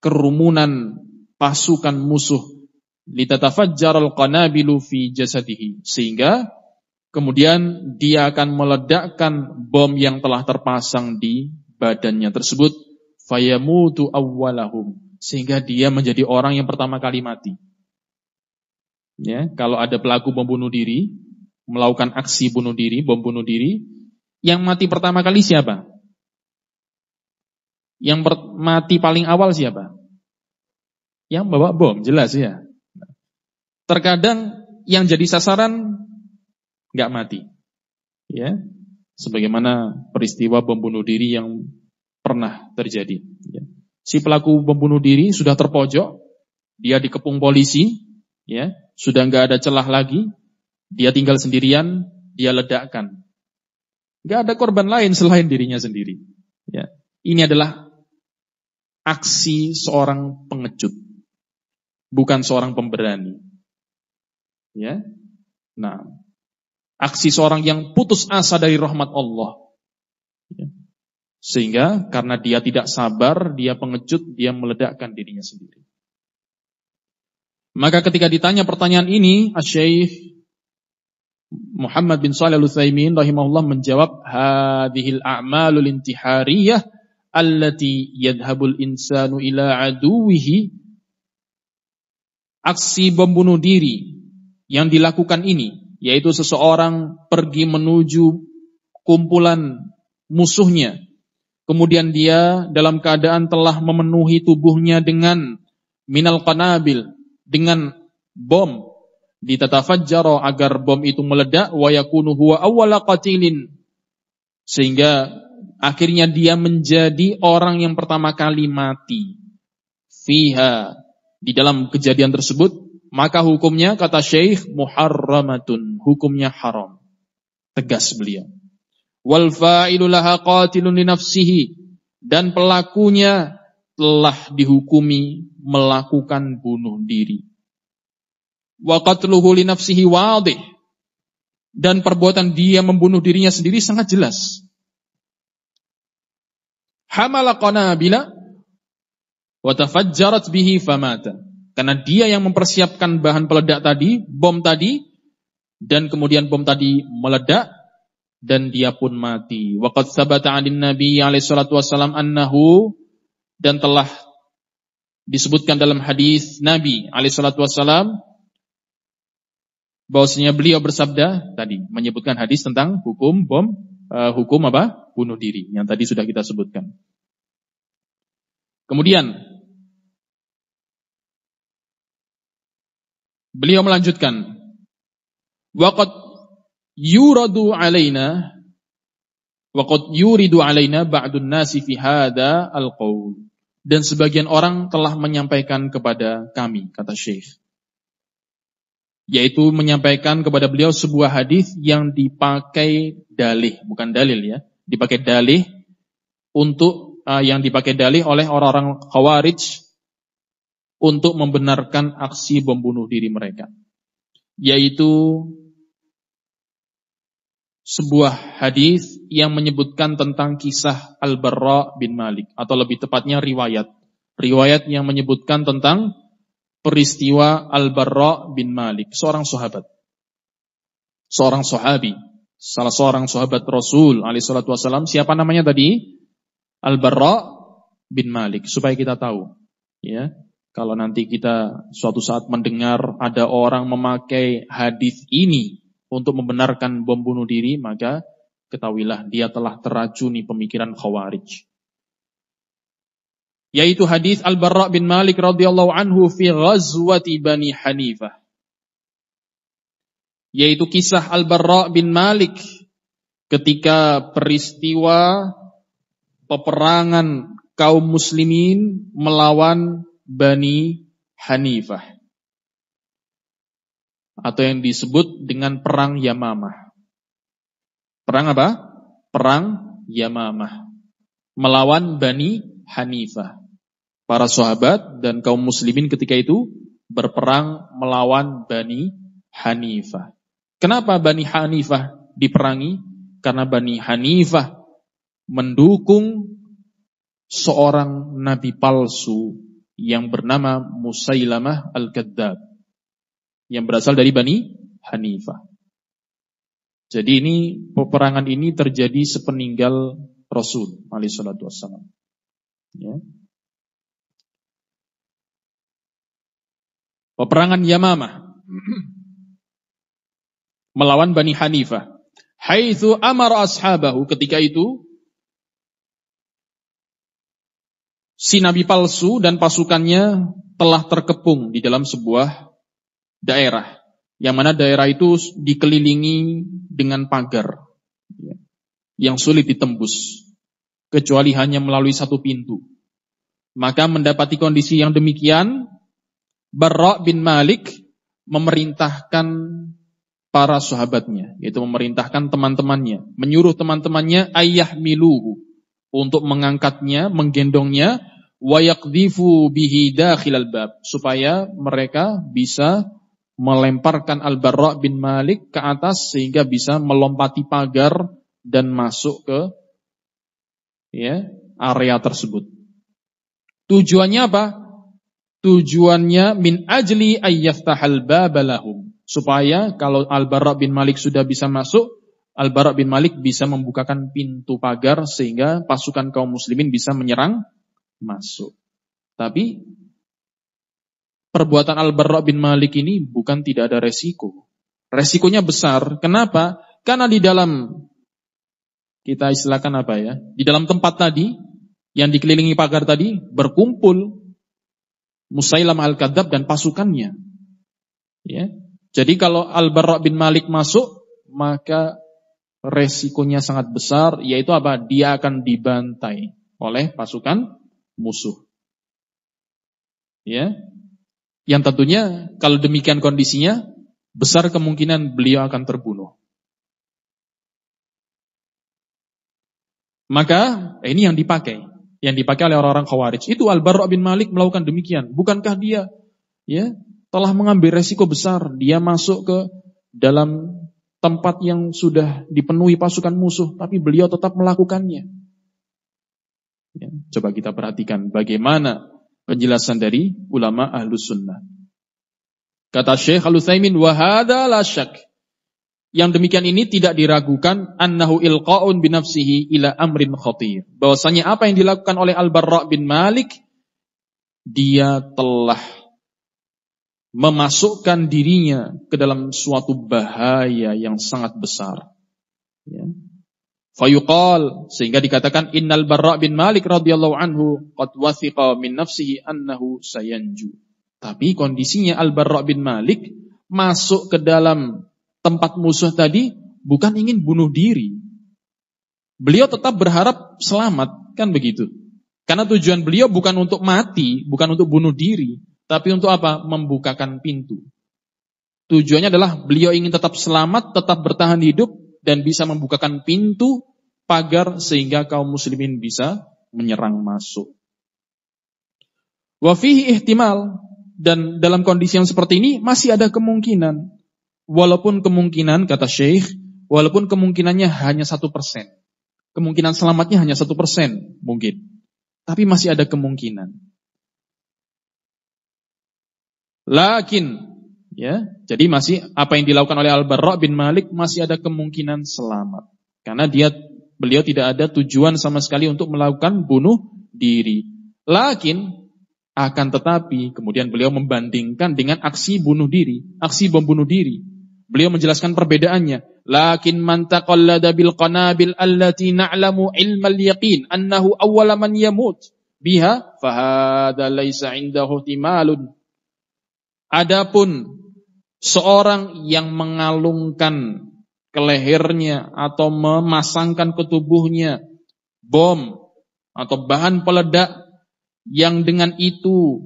kerumunan pasukan musuh. Litatafajjaral qanabilu fi jasadihi, sehingga kemudian dia akan meledakkan bom yang telah terpasang di badannya tersebut, fayamutu awwalahum, sehingga dia menjadi orang yang pertama kali mati. Ya, kalau ada pelaku bom bunuh diri melakukan aksi bunuh diri, bom bunuh diri, yang mati pertama kali siapa? Yang mati paling awal siapa? Yang bawa bom, jelas ya. Terkadang yang jadi sasaran nggak mati, ya, sebagaimana peristiwa bom bunuh diri yang pernah terjadi. Ya. Si pelaku bom bunuh diri sudah terpojok, dia dikepung polisi, ya, sudah nggak ada celah lagi, dia tinggal sendirian, dia ledakkan. Nggak ada korban lain selain dirinya sendiri. Ya. Ini adalah aksi seorang pengecut, bukan seorang pemberani. Ya, nah, aksi seorang yang putus asa dari rahmat Allah, ya. Sehingga karena dia tidak sabar, dia pengecut, dia meledakkan dirinya sendiri. Maka ketika ditanya pertanyaan ini, Asy-Syaikh Muhammad bin Shalih Al-Utsaimin rahimahullah menjawab, hadhil a'malul intihariyah allati yadhhabul insanu ila aduwihi. Aksi bom bunuh diri yang dilakukan ini, yaitu seseorang pergi menuju kumpulan musuhnya, kemudian dia dalam keadaan telah memenuhi tubuhnya dengan minal qanabil, dengan bom, ditatafajjara, agar bom itu meledak, wa yakunu huwa awwala qatilin, sehingga akhirnya dia menjadi orang yang pertama kali mati fiha, di dalam kejadian tersebut. Maka hukumnya, kata Syekh, muharramatun, hukumnya haram. Tegas beliau. Wal fa'ilu laha qatilun li nafsihi, dan pelakunya telah dihukumi melakukan bunuh diri. Wa qatluhu li nafsihi wadih, dan perbuatan dia membunuh dirinya sendiri sangat jelas. Hamala qanabila wa tafajjarat bihi famata, karena dia yang mempersiapkan bahan peledak tadi, bom tadi, dan kemudian bom tadi meledak dan dia pun mati. Wa qad sabata 'anil Nabi alaihi salatu wasallam annahu, dan telah disebutkan dalam hadis Nabi alaihi salatu wasallam bahwasanya beliau bersabda tadi, menyebutkan hadis tentang hukum bom, hukum apa? Bunuh diri yang tadi sudah kita sebutkan. Kemudian beliau melanjutkan, waqad yuridu alaina ba'dun nasi fi hadha al-qaul, dan sebagian orang telah menyampaikan kepada kami, kata Syekh, yaitu menyampaikan kepada beliau sebuah hadis yang dipakai dalih, bukan dalil ya, dipakai dalih untuk yang dipakai dalih oleh orang-orang Khawarij untuk membenarkan aksi bom bunuh diri mereka, yaitu sebuah hadis yang menyebutkan tentang kisah Al-Barra bin Malik, atau lebih tepatnya riwayat yang menyebutkan tentang peristiwa Al-Barra bin Malik, seorang sahabat, seorang sahabi, salah seorang sahabat Rasul alaihi salatu wasallam. Siapa namanya tadi? Al-Barra bin Malik. Supaya kita tahu, ya, kalau nanti kita suatu saat mendengar ada orang memakai hadis ini untuk membenarkan bom bunuh diri, maka ketahuilah dia telah teracuni pemikiran Khawarij. Yaitu hadis Al-Barra bin Malik radhiyallahu anhu fi ghazwati Bani Hanifah. Yaitu kisah Al-Barra bin Malik ketika peristiwa peperangan kaum muslimin melawan Bani Hanifah, atau yang disebut dengan perang Yamamah. Perang apa? Perang Yamamah melawan Bani Hanifah. Para sahabat dan kaum muslimin ketika itu berperang melawan Bani Hanifah. Kenapa Bani Hanifah diperangi? Karena Bani Hanifah mendukung seorang nabi palsu yang bernama Musailamah Al-Kadzab, yang berasal dari Bani Hanifah. Jadi ini peperangan ini terjadi sepeninggal Rasul alaihi salatu wassalam. Ya. Peperangan Yamamah melawan Bani Hanifah. Haitsu amara ashabahu, ketika itu si nabi palsu dan pasukannya telah terkepung di dalam sebuah daerah, yang mana daerah itu dikelilingi dengan pagar yang sulit ditembus kecuali hanya melalui satu pintu. Maka mendapati kondisi yang demikian, Barra bin Malik memerintahkan para sahabatnya, yaitu memerintahkan teman-temannya, menyuruh teman-temannya ayah miluhu, untuk mengangkatnya, menggendongnya, wa yaqdhifu bihi dakhilal bab, supaya mereka bisa melemparkan Al-Barra bin Malik ke atas sehingga bisa melompati pagar dan masuk ke area tersebut. Tujuannya apa? Tujuannya min ajli ayyaftahal baba lahum, supaya kalau Al-Barra bin Malik sudah bisa masuk, Al-Barra bin Malik bisa membukakan pintu pagar sehingga pasukan kaum muslimin bisa menyerang masuk. Tapi perbuatan Al-Barra bin Malik ini bukan tidak ada resiko. Resikonya besar. Kenapa? Karena di dalam, kita istilahkan apa ya, di dalam tempat tadi yang dikelilingi pagar tadi berkumpul Musailamah Al-Kadzab dan pasukannya. Ya. Jadi kalau Al-Barra bin Malik masuk, maka resikonya sangat besar, yaitu apa? Dia akan dibantai oleh pasukan musuh. Ya. Yang tentunya kalau demikian kondisinya, besar kemungkinan beliau akan terbunuh. Maka ini yang dipakai oleh orang-orang Khawarij. Itu Al-Barra' bin Malik melakukan demikian. Bukankah dia telah mengambil resiko besar, dia masuk ke dalam tempat yang sudah dipenuhi pasukan musuh, tapi beliau tetap melakukannya. Coba kita perhatikan bagaimana penjelasan dari ulama Ahlus Sunnah. Kata Syekh Al-Utsaimin, wa hadza la syak. Yang demikian ini tidak diragukan annahu ilqa'un bi nafsihi ila amrin khatir. Bahwasanya apa yang dilakukan oleh Al-Barra' bin Malik, dia telah memasukkan dirinya ke dalam suatu bahaya yang sangat besar. Fayuqal, sehingga dikatakan innal Barra' bin Malik radhiyallahu anhu qad wathiqa min nafsihi annahu sayanju. Tapi kondisinya Al-Barra' bin Malik masuk ke dalam tempat musuh tadi bukan ingin bunuh diri. Beliau tetap berharap selamat, kan begitu. Karena tujuan beliau bukan untuk mati, bukan untuk bunuh diri, tapi untuk apa? Membukakan pintu. Tujuannya adalah beliau ingin tetap selamat, tetap bertahan hidup, dan bisa membukakan pintu pagar sehingga kaum muslimin bisa menyerang masuk. Wa fihi ihtimal, dan dalam kondisi yang seperti ini masih ada kemungkinan. Walaupun kemungkinan, kata Syekh, walaupun kemungkinannya hanya 1%. Kemungkinan selamatnya hanya 1% mungkin. Tapi masih ada kemungkinan. Lakin, jadi masih apa yang dilakukan oleh Al-Barra' bin Malik masih ada kemungkinan selamat. Karena beliau tidak ada tujuan sama sekali untuk melakukan bunuh diri. Lakin, akan tetapi kemudian beliau membandingkan dengan aksi bunuh diri, aksi bom bunuh diri. Beliau menjelaskan perbedaannya. Lakin man taqallada bil qanabil allati na'lamu ilmal yaqin annahu awwala man yamut biha fa hadza laisa 'indahu ihtimalun. Adapun seorang yang mengalungkan ke lehernya atau memasangkan ke tubuhnya bom atau bahan peledak yang dengan itu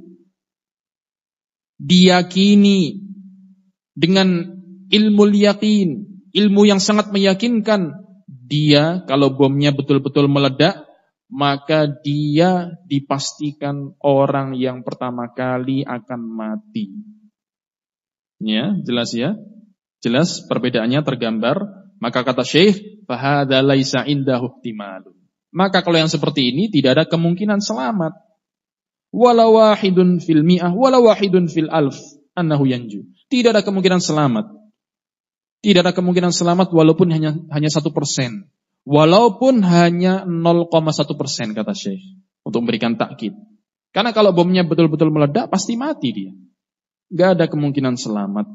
diyakini dengan ilmu yakin, ilmu yang sangat meyakinkan, dia kalau bomnya betul-betul meledak, maka dia dipastikan orang yang pertama kali akan mati. Jelas ya? Jelas perbedaannya tergambar. Maka kata Syekh, fahadza laisa indahu ihtimalun. Maka kalau yang seperti ini tidak ada kemungkinan selamat. Wala wahidun fil mi'ah, wala wahidun fil alf annahu yanju. Tidak ada kemungkinan selamat. Tidak ada kemungkinan selamat walaupun hanya 1%. Walaupun hanya 0,1% kata Syekh. Untuk memberikan takkid. Karena kalau bomnya betul-betul meledak pasti mati dia. Gak ada kemungkinan selamat.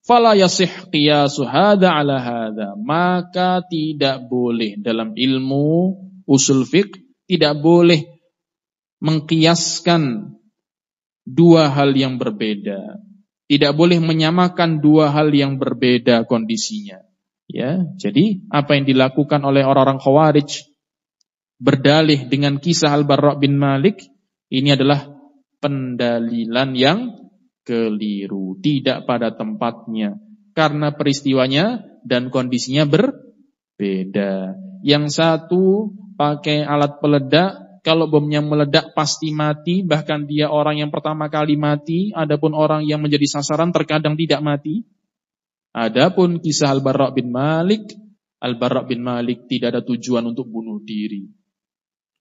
Fala yasih qiyasu hadza ala hadza. Maka tidak boleh dalam ilmu usul fiqh, tidak boleh mengkiaskan dua hal yang berbeda. Tidak boleh menyamakan dua hal yang berbeda kondisinya. Jadi apa yang dilakukan oleh orang-orang Khawarij berdalih dengan kisah Al-Barra' bin Malik ini adalah pendalilan yang keliru, tidak pada tempatnya karena peristiwanya dan kondisinya berbeda. Yang satu pakai alat peledak, kalau bomnya meledak pasti mati, bahkan dia orang yang pertama kali mati. Adapun orang yang menjadi sasaran terkadang tidak mati. Adapun kisah Al-Barra' bin Malik tidak ada tujuan untuk bunuh diri.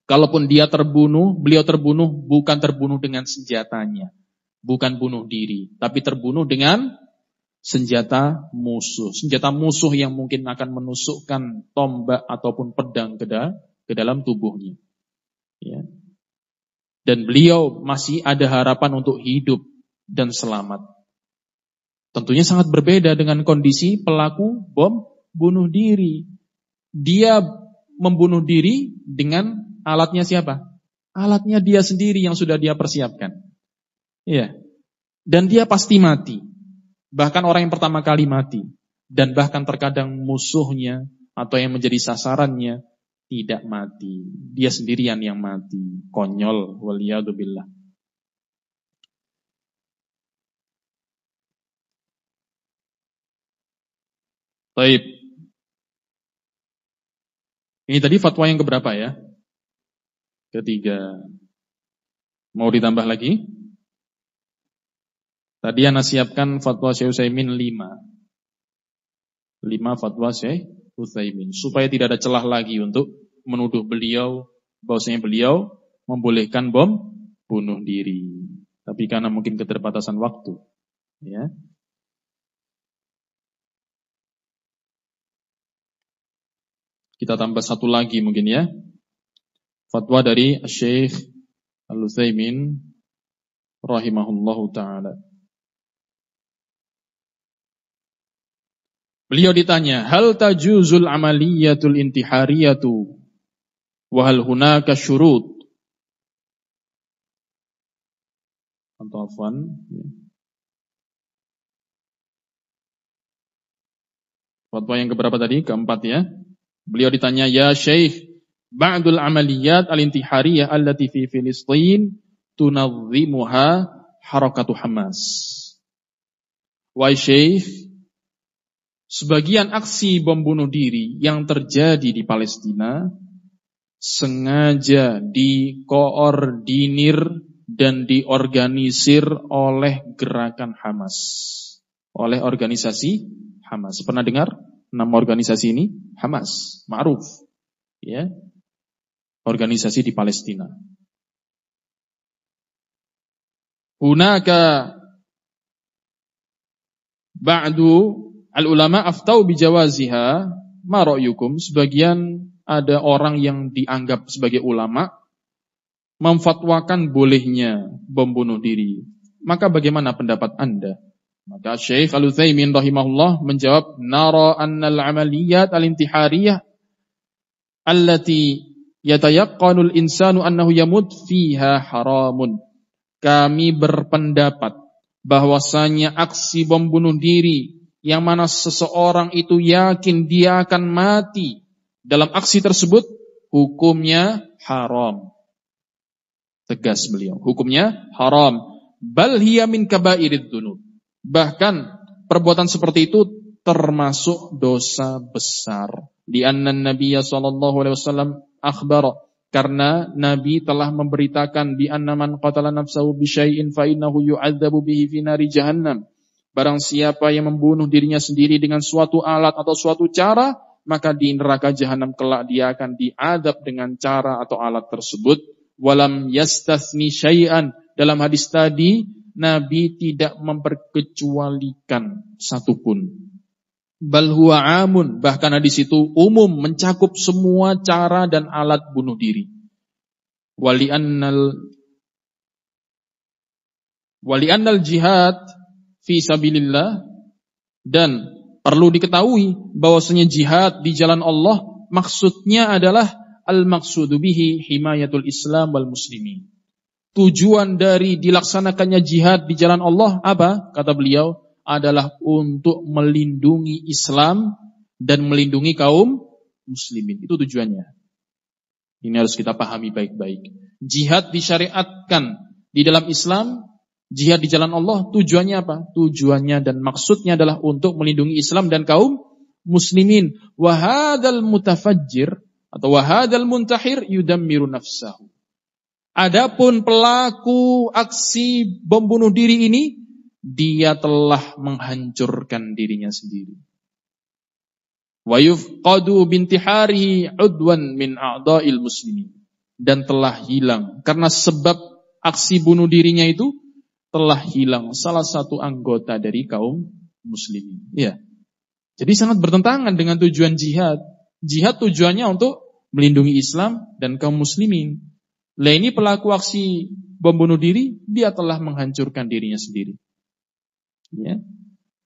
Kalaupun dia terbunuh, beliau terbunuh bukan terbunuh dengan senjatanya, bukan bunuh diri, tapi terbunuh dengan senjata musuh. Senjata musuh yang mungkin akan menusukkan tombak ataupun pedang ke dalam tubuhnya. Dan beliau masih ada harapan untuk hidup dan selamat. Tentunya sangat berbeda dengan kondisi pelaku bom bunuh diri. Dia membunuh diri dengan alatnya siapa? Alatnya dia sendiri yang sudah dia persiapkan. Dan dia pasti mati. Bahkan orang yang pertama kali mati. Dan bahkan terkadang musuhnya atau yang menjadi sasarannya tidak mati. Dia sendirian yang mati. Konyol. Waliyadzubillah. Baik. Ini tadi fatwa yang keberapa ya? Ketiga. Mau ditambah lagi? Tadi Ana siapkan fatwa Syekh Utsaimin 5. 5 fatwa Syekh Utsaimin. Supaya tidak ada celah lagi untuk menuduh beliau bahwasanya beliau membolehkan bom bunuh diri. Tapi karena mungkin keterbatasan waktu, ya. Kita tambah satu lagi mungkin ya. Fatwa dari Syekh Al-Utsaimin rahimahullahu taala. Beliau ditanya, hal tajuzul amaliyatul intihariyatu wa hal hunaka syurut? Antafan. Fatwa yang keberapa tadi? Keempat ya. Beliau ditanya, ya Syekh, ba'dul amaliyat al-intihariyah allati fi Filistin tunazzimuha harakatu Hamas. Wahai Syekh, sebagian aksi bom bunuh diri yang terjadi di Palestina sengaja dikoordinir dan diorganisir oleh gerakan Hamas, oleh organisasi Hamas. Pernah dengar nama organisasi ini? Hamas, ma'ruf, ya, organisasi di Palestina. Hunaka ba'du al-ulama aftau bijawaziha ma ra'yukum. Sebagian ada orang yang dianggap sebagai ulama memfatwakan bolehnya bom bunuh diri. Maka bagaimana pendapat Anda? Maka Syekh Al-Utsaimin rahimahullah menjawab, nara annal amaliyat al-intihariyah allati yatayaqqanul insanu annahu yamut fiha haramun. Kami berpendapat bahwasanya aksi bom bunuh diri yang mana seseorang itu yakin dia akan mati dalam aksi tersebut, hukumnya haram. Tegas beliau, hukumnya haram. Bal hiya min kabairid dzunub. Bahkan perbuatan seperti itu termasuk dosa besar. Di anna Nabiya sallallahu alaihi wasallam akhbara, karena Nabi telah memberitakan bi anna man qatala nafsahu bi syai'in fa innahu yu'adzabu bihi fi nari jahannam. Barang siapa yang membunuh dirinya sendiri dengan suatu alat atau suatu cara, maka di neraka jahanam kelak dia akan diadab dengan cara atau alat tersebut. Walam yastathni syai'an. Dalam hadis tadi Nabi tidak memperkecualikan satupun. Bal huwa amun, bahkan hadis itu umum, mencakup semua cara dan alat bunuh diri. Wali'annal jihad fi sabilillah, dan perlu diketahui bahwasanya jihad di jalan Allah maksudnya adalah al-maqsudu bihi himayatul Islam wal muslimin. Tujuan dari dilaksanakannya jihad di jalan Allah apa? Kata beliau, adalah untuk melindungi Islam dan melindungi kaum muslimin. Itu tujuannya. Ini harus kita pahami baik-baik. Jihad disyariatkan di dalam Islam, jihad di jalan Allah, tujuannya apa? Tujuannya dan maksudnya adalah untuk melindungi Islam dan kaum muslimin. Wa hadzal mutafajjir atau wa hadzal muntahir yudammiru nafsahu. Adapun pelaku aksi bom bunuh diri ini, dia telah menghancurkan dirinya sendiri. Wa yufqadu bintiharihi udwan min a'dha'il muslimin, dan telah hilang karena sebab aksi bunuh dirinya itu telah hilang salah satu anggota dari kaum muslimin. Ya. Jadi sangat bertentangan dengan tujuan jihad. Jihad tujuannya untuk melindungi Islam dan kaum muslimin. Lah ini pelaku aksi bom bunuh diri, dia telah menghancurkan dirinya sendiri. Ya.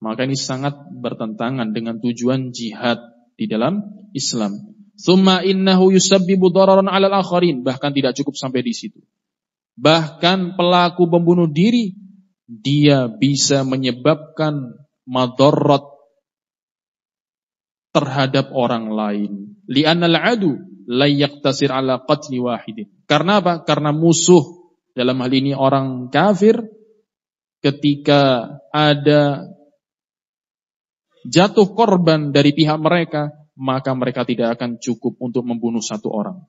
Maka ini sangat bertentangan dengan tujuan jihad di dalam Islam. Tsumma innahu yusabbibu dararan 'alal akharin, bahkan tidak cukup sampai di situ. Bahkan pelaku bom bunuh diri, dia bisa menyebabkan madarat terhadap orang lain. Li'annal 'adu la yaqtasir 'ala qatli wahidin. Karena apa? Karena musuh, dalam hal ini orang kafir, ketika ada jatuh korban dari pihak mereka, maka mereka tidak akan cukup untuk membunuh satu orang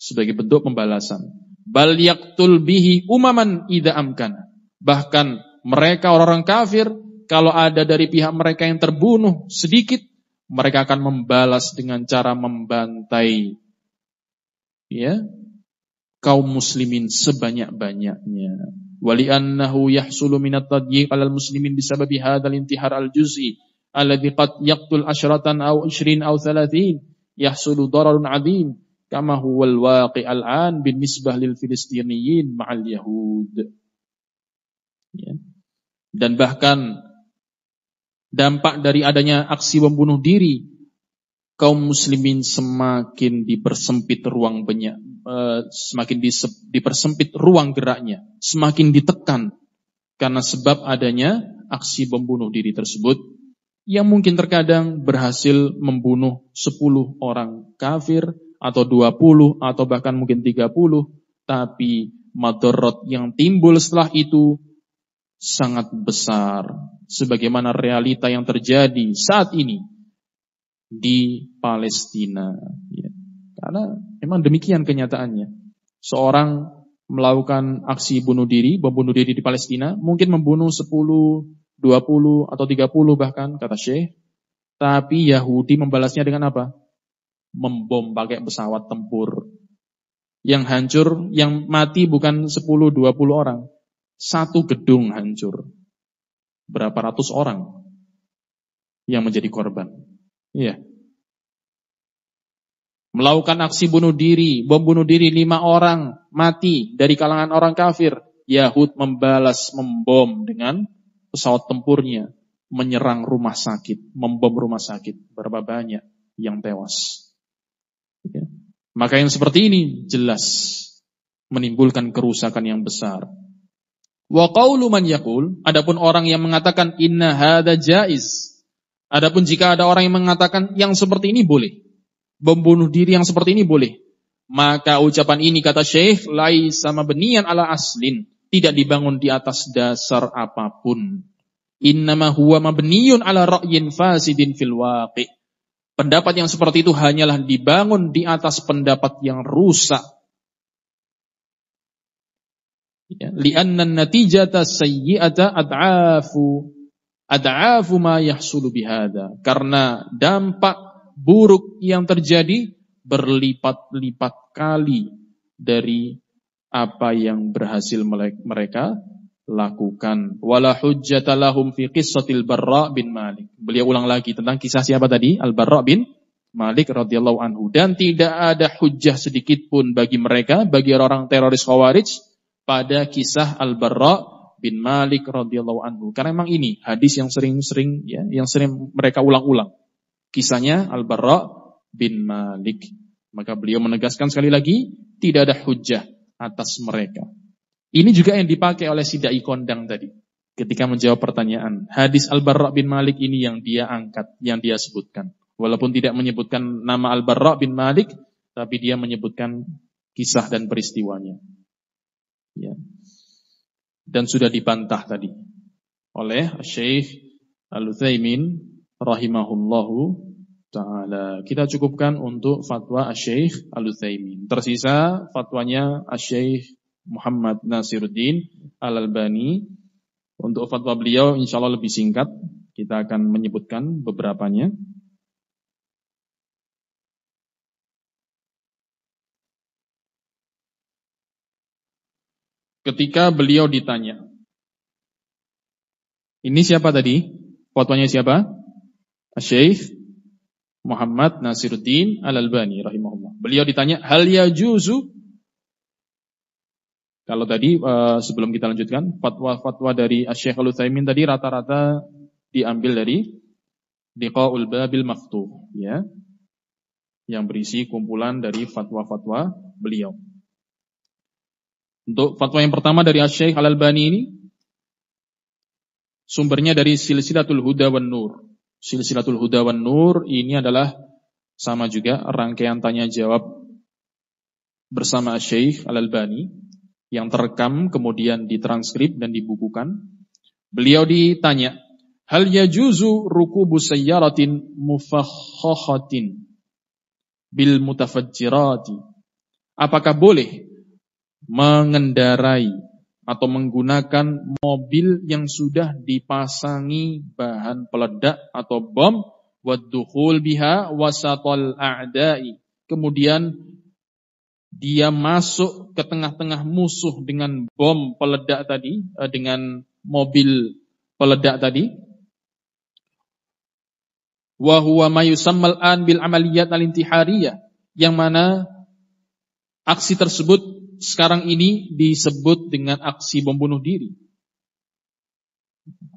sebagai bentuk pembalasan. Bal yaqtul bihi umaman idza amkana. Bahkan mereka orang-orang kafir, kalau ada dari pihak mereka yang terbunuh sedikit, mereka akan membalas dengan cara membantai kaum muslimin sebanyak-banyaknya. Wali'annahu yahsulu minat tadyiq 'alal muslimin bisababi hadzal intihar al-juz'i alladhi qad yaqtul asyratan aw 20 aw 30 yahsulu dararun 'adzim kama huwal waqi' al-an bin nisbah lil filistiniyin ma'al yahud. Dan bahkan dampak dari adanya aksi membunuh diri, kaum muslimin semakin dipersempit ruang dipersempit ruang geraknya, semakin ditekan karena sebab adanya aksi membunuh diri tersebut yang mungkin terkadang berhasil membunuh 10 orang kafir atau 20 atau bahkan mungkin 30, tapi madarat yang timbul setelah itu sangat besar, sebagaimana realita yang terjadi saat ini di Palestina. Karena memang demikian kenyataannya. Seorang melakukan aksi bunuh diri, membunuh diri di Palestina, mungkin membunuh 10, 20 atau 30 bahkan, kata Syekh. Tapi Yahudi membalasnya dengan apa? Membom pakai pesawat tempur. Yang hancur, yang mati bukan 10, 20 orang. Satu gedung hancur. Berapa ratus orang yang menjadi korban. Iya. Melakukan aksi bunuh diri, bom bunuh diri 5 orang mati dari kalangan orang kafir. Yahud membalas membom dengan pesawat tempurnya, menyerang rumah sakit, membom rumah sakit. Berapa banyak yang tewas. Ya. Maka yang seperti ini jelas menimbulkan kerusakan yang besar. Wa qaulu man yaqul, adapun orang yang mengatakan inna hadza jaiz. Adapun jika ada orang yang mengatakan yang seperti ini boleh, membunuh diri yang seperti ini boleh, maka ucapan ini kata Syekh laisa mabniyan ala aslin, tidak dibangun di atas dasar apapun. Innama huwa mabniyun ala ra'yin fasidin fil waqi'. Pendapat yang seperti itu hanyalah dibangun di atas pendapat yang rusak. Li'anna natijata sayyi'ata ad'afu ma yahsulu bihada. Karena dampak buruk yang terjadi berlipat-lipat kali dari apa yang berhasil mereka lakukan. Wala hujjata lahum fi qissatil Barra bin Malik. Beliau ulang lagi tentang kisah siapa tadi? Al-Barra bin Malik radhiyallahu anhu. Dan tidak ada hujjah sedikit pun bagi mereka, bagi orang teroris Khawarij pada kisah Al-Barra bin Malik radhiyallahu anhu. Karena memang ini hadis yang sering mereka ulang-ulang. Kisahnya Al-Barra bin Malik. Maka beliau menegaskan sekali lagi, tidak ada hujjah atas mereka. Ini juga yang dipakai oleh si dai kondang tadi ketika menjawab pertanyaan. Hadis Al-Barra bin Malik ini yang dia angkat, yang dia sebutkan. Walaupun tidak menyebutkan nama Al-Barra bin Malik, tapi dia menyebutkan kisah dan peristiwanya. Ya. Dan sudah dibantah tadi oleh Syekh Al-Utsaimin rahimahullahu ta'ala. Kita cukupkan untuk fatwa Syekh Al-Utsaimin. Tersisa fatwanya Syekh Muhammad Nasiruddin Al-Albani. Untuk fatwa beliau insyaallah lebih singkat. Kita akan menyebutkan beberapanya. Ketika beliau ditanya, ini siapa tadi? Fatwanya siapa? Syekh Muhammad Nasiruddin Al-Albani rahimahullah. Beliau ditanya, hal yajuzu? Kalau tadi sebelum kita lanjutkan, fatwa-fatwa dari Syekh Al-Utsaimin tadi rata-rata diambil dari Liqaul Babil Maftuh, ya, yang berisi kumpulan dari fatwa-fatwa beliau. Untuk fatwa yang pertama dari Syekh Al-Albani ini, sumbernya dari Silsilatul Huda wan Nur. Silsilatul Huda wan Nur ini adalah sama juga rangkaian tanya jawab bersama Syekh Al-Albani yang terekam kemudian ditranskrip dan dibukukan. Beliau ditanya, hal yajuzu rukubu sayyaratin mufakhakhatin bil mutafajjirati. Apakah boleh mengendarai atau menggunakan mobil yang sudah dipasangi bahan peledak atau bom, waddukhul biha wasatal a'da'i, kemudian dia masuk ke tengah-tengah musuh dengan bom peledak tadi, dengan mobil peledak tadi. Wa huwa ma yusammal an bil amaliyat al-intihariyah, yang mana aksi tersebut sekarang ini disebut dengan aksi bom bunuh diri.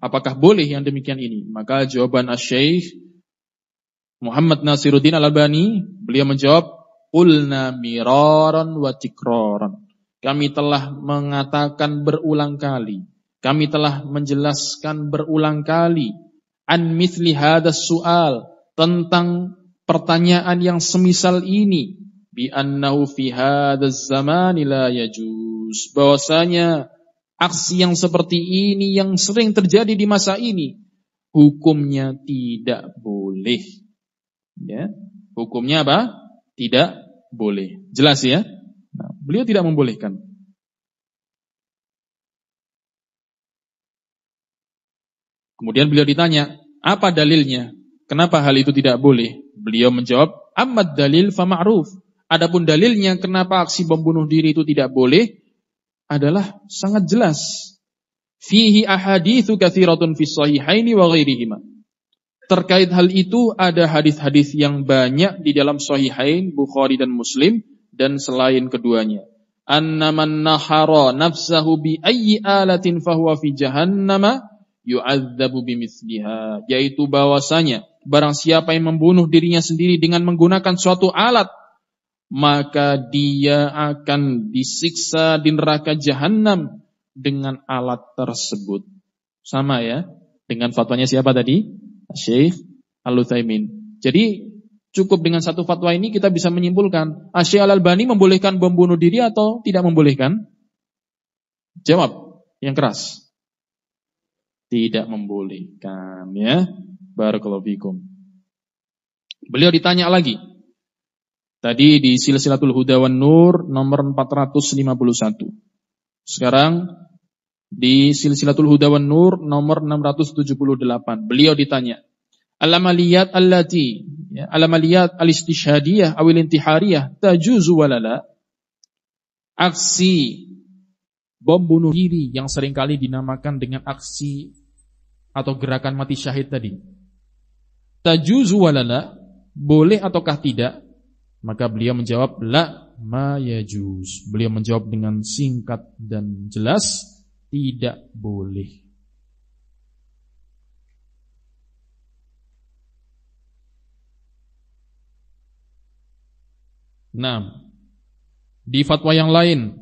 Apakah boleh yang demikian ini? Maka jawaban Asy-Syaikh Muhammad Nasiruddin Al-Albani, beliau menjawab, qulna miraran wa tikraran. Kami telah mengatakan berulang kali, kami telah menjelaskan berulang kali an mithli hadas su'al, tentang pertanyaan yang semisal ini, bi annahu fi hadzal zaman la yajuz, bahwasanya aksi yang seperti ini yang sering terjadi di masa ini hukumnya tidak boleh. Ya, hukumnya apa? Tidak boleh. Jelas ya? Nah, beliau tidak membolehkan. Kemudian beliau ditanya, apa dalilnya? Kenapa hal itu tidak boleh? Beliau menjawab, ammad dalil fa ma'ruf. Adapun dalilnya kenapa aksi bom bunuh diri itu tidak boleh adalah sangat jelas. Fihi ahaditsu katsiratun fis sahihaini wa ghairihima. Terkait hal itu ada hadis-hadis yang banyak di dalam sahihain Bukhari dan Muslim dan selain keduanya. Annaman nahara nafsahu bi ayyi alatin fahuwa fi jahannama yu'adzabu bimithliha, yaitu bahwasanya barang siapa yang membunuh dirinya sendiri dengan menggunakan suatu alat, maka dia akan disiksa di neraka jahanam dengan alat tersebut. Sama ya dengan fatwanya siapa tadi? Syekh Al-Utsaimin. Jadi cukup dengan satu fatwa ini kita bisa menyimpulkan Syekh Al-Albani membolehkan bom bunuh diri atau tidak membolehkan? Jawab yang keras. Tidak membolehkan ya. Barakallahu fikum. Beliau ditanya lagi. Tadi di Silsilatul Huda wan Nur nomor 451. Sekarang di Silsilatul Huda wan Nur nomor 678. Beliau ditanya, al-amaliyat allati, ya, al-amaliyat al-istishhadiyah awil intihariyah tajuzu walala? Aksi bom bunuh diri yang seringkali dinamakan dengan aksi atau gerakan mati syahid tadi, tajuzu walala? Boleh ataukah tidak? Maka beliau menjawab, la ma yajuz. Beliau menjawab dengan singkat dan jelas, tidak boleh. Nah, di fatwa yang lain,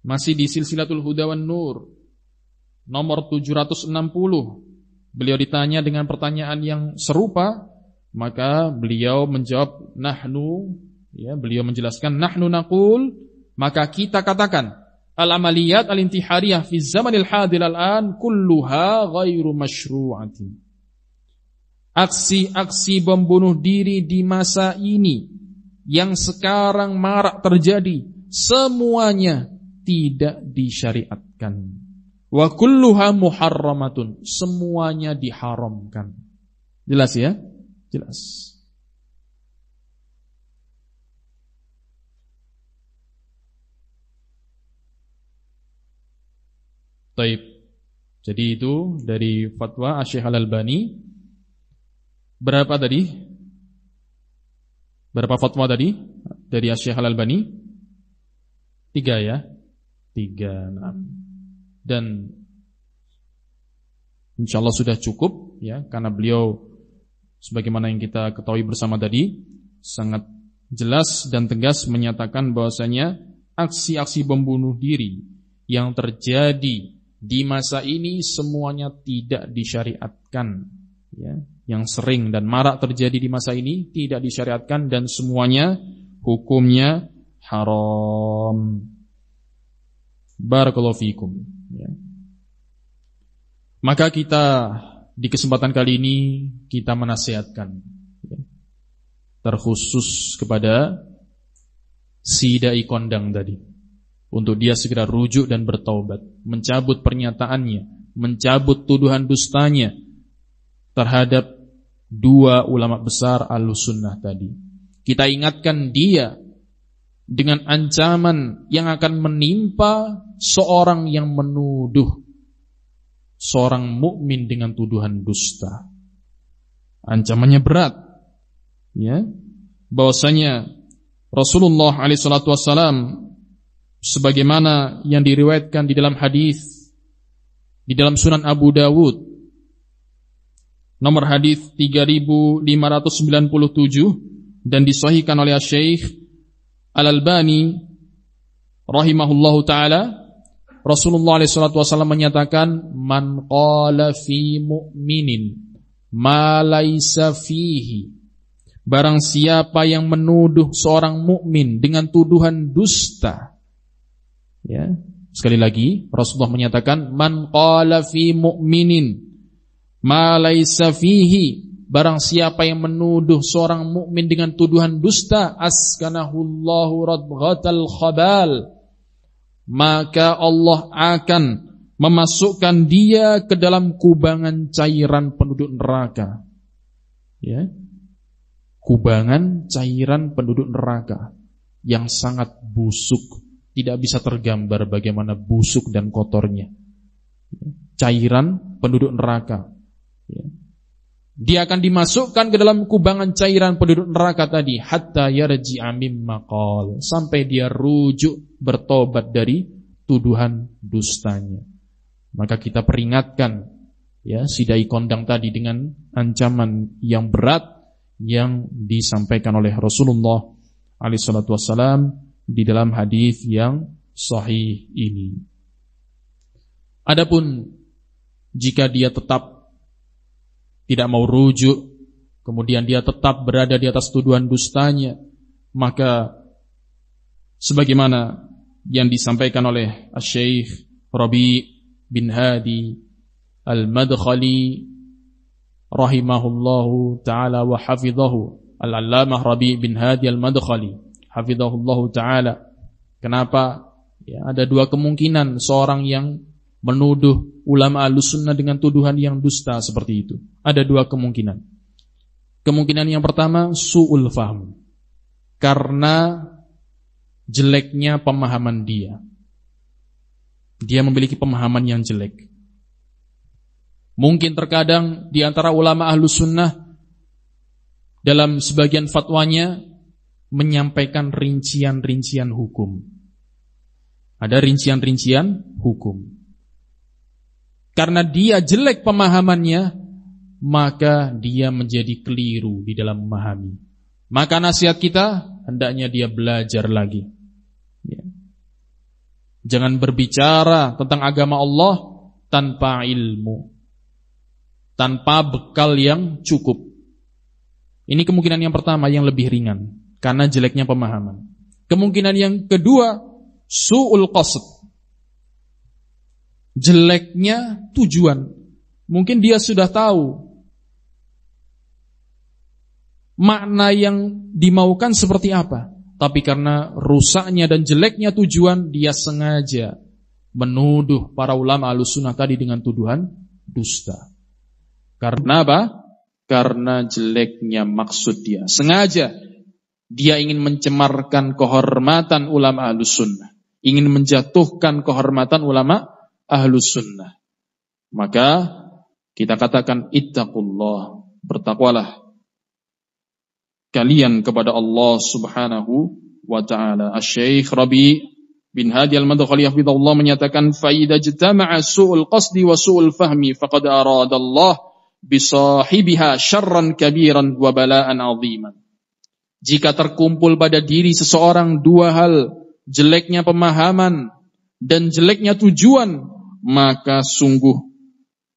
masih di Silsilatul Huda wan Nur nomor 760, beliau ditanya dengan pertanyaan yang serupa. Maka beliau menjawab, nahnu, ya, beliau menjelaskan, nahnu naqul, maka kita katakan, al-amaliyat al-intihariyah fi zamanil hadir al-an kulluha ghairu masyru'atin. Aksi-aksi bom bunuh diri di masa ini yang sekarang marak terjadi, semuanya tidak disyariatkan. Wa kulluha muharramatun, semuanya diharamkan. Jelas ya? Jelas. Taib. Jadi itu dari fatwa Syekh Al-Albani. Berapa tadi? Berapa fatwa tadi dari Syekh Al-Albani? 3 ya. 3. Dan insyaallah sudah cukup ya, karena beliau sebagaimana yang kita ketahui bersama tadi, sangat jelas dan tegas menyatakan bahwasanya aksi-aksi bom bunuh diri yang terjadi di masa ini semuanya tidak disyariatkan, ya. Yang sering dan marak terjadi di masa ini tidak disyariatkan dan semuanya hukumnya haram. Barakallahu fikum, ya. Maka kita di kesempatan kali ini kita menasihatkan terkhusus kepada si dai kondang tadi, untuk dia segera rujuk dan bertaubat, mencabut pernyataannya, mencabut tuduhan dustanya terhadap dua ulama besar Ahlussunnah tadi. Kita ingatkan dia dengan ancaman yang akan menimpa seorang yang menuduh seorang mukmin dengan tuduhan dusta. Ancamannya berat, ya. Bahwasanya Rasulullah SAW, sebagaimana yang diriwayatkan di dalam hadis di dalam Sunan Abu Dawud nomor hadis 3597 dan disahihkan oleh Syekh Al-Albani rahimahullahu taala, Rasulullah SAW menyatakan, man qala fi mu'minin ma laisa fihi, barang siapa yang menuduh seorang mukmin dengan tuduhan dusta. Ya, sekali lagi Rasulullah menyatakan, man qala fi mu'minin ma laisa fihi, barang siapa yang menuduh seorang mukmin dengan tuduhan dusta, askanahullahu radghatal khabal, maka Allah akan memasukkan dia ke dalam kubangan cairan penduduk neraka. Ya. Kubangan cairan penduduk neraka yang sangat busuk, tidak bisa tergambar bagaimana busuk dan kotornya. Cairan penduduk neraka. Ya. Dia akan dimasukkan ke dalam kubangan cairan penduduk neraka tadi, hatta yarji'a mimma qala, sampai dia rujuk bertobat dari tuduhan dustanya. Maka kita peringatkan ya si dai kondang tadi dengan ancaman yang berat yang disampaikan oleh Rasulullah SAW di dalam hadis yang sahih ini. Adapun jika dia tetap tidak mau rujuk, kemudian dia tetap berada di atas tuduhan dustanya, maka sebagaimana yang disampaikan oleh Syekh Rabi' bin Hadi Al-Madkhali rahimahullahu ta'ala wa hafidhahu, Al-Allamah Rabi' bin Hadi Al-Madkhali hafidhahullahu ta'ala. Kenapa? Ya, ada dua kemungkinan seorang yang menuduh ulama Ahlussunnah dengan tuduhan yang dusta seperti itu. Ada dua kemungkinan. Kemungkinan yang pertama, su'ul fahm, karena jeleknya pemahaman dia. Dia memiliki pemahaman yang jelek. Mungkin terkadang di antara ulama Ahlussunnah dalam sebagian fatwanya menyampaikan rincian-rincian hukum. Ada rincian-rincian hukum. Karena dia jelek pemahamannya, maka dia menjadi keliru di dalam memahami. Maka nasihat kita, hendaknya dia belajar lagi. Ya. Jangan berbicara tentang agama Allah tanpa ilmu, tanpa bekal yang cukup. Ini kemungkinan yang pertama yang lebih ringan, karena jeleknya pemahaman. Kemungkinan yang kedua, su'ul qasd, jeleknya tujuan. Mungkin dia sudah tahu makna yang dimaukan seperti apa, tapi karena rusaknya dan jeleknya tujuan, dia sengaja menuduh para ulama Ahlussunnah tadi dengan tuduhan dusta. Karena apa? Karena jeleknya maksud dia. Sengaja dia ingin mencemarkan kehormatan ulama Ahlussunnah, ingin menjatuhkan kehormatan ulama Ahlussunnah. Maka kita katakan ittaqullah, bertakwalah kalian kepada Allah Subhanahu wa ta'ala. Asy-Syaikh Rabi' bin Hadi Al-Madkhali hafizahullah menyatakan, fa idza jtama'a su'ul qasdi wa su'ul fahmi faqad arada Allah bi sahibiha syarran kabiran wa bala'an 'aziman. Jika terkumpul pada diri seseorang dua hal, jeleknya pemahaman dan jeleknya tujuan, maka sungguh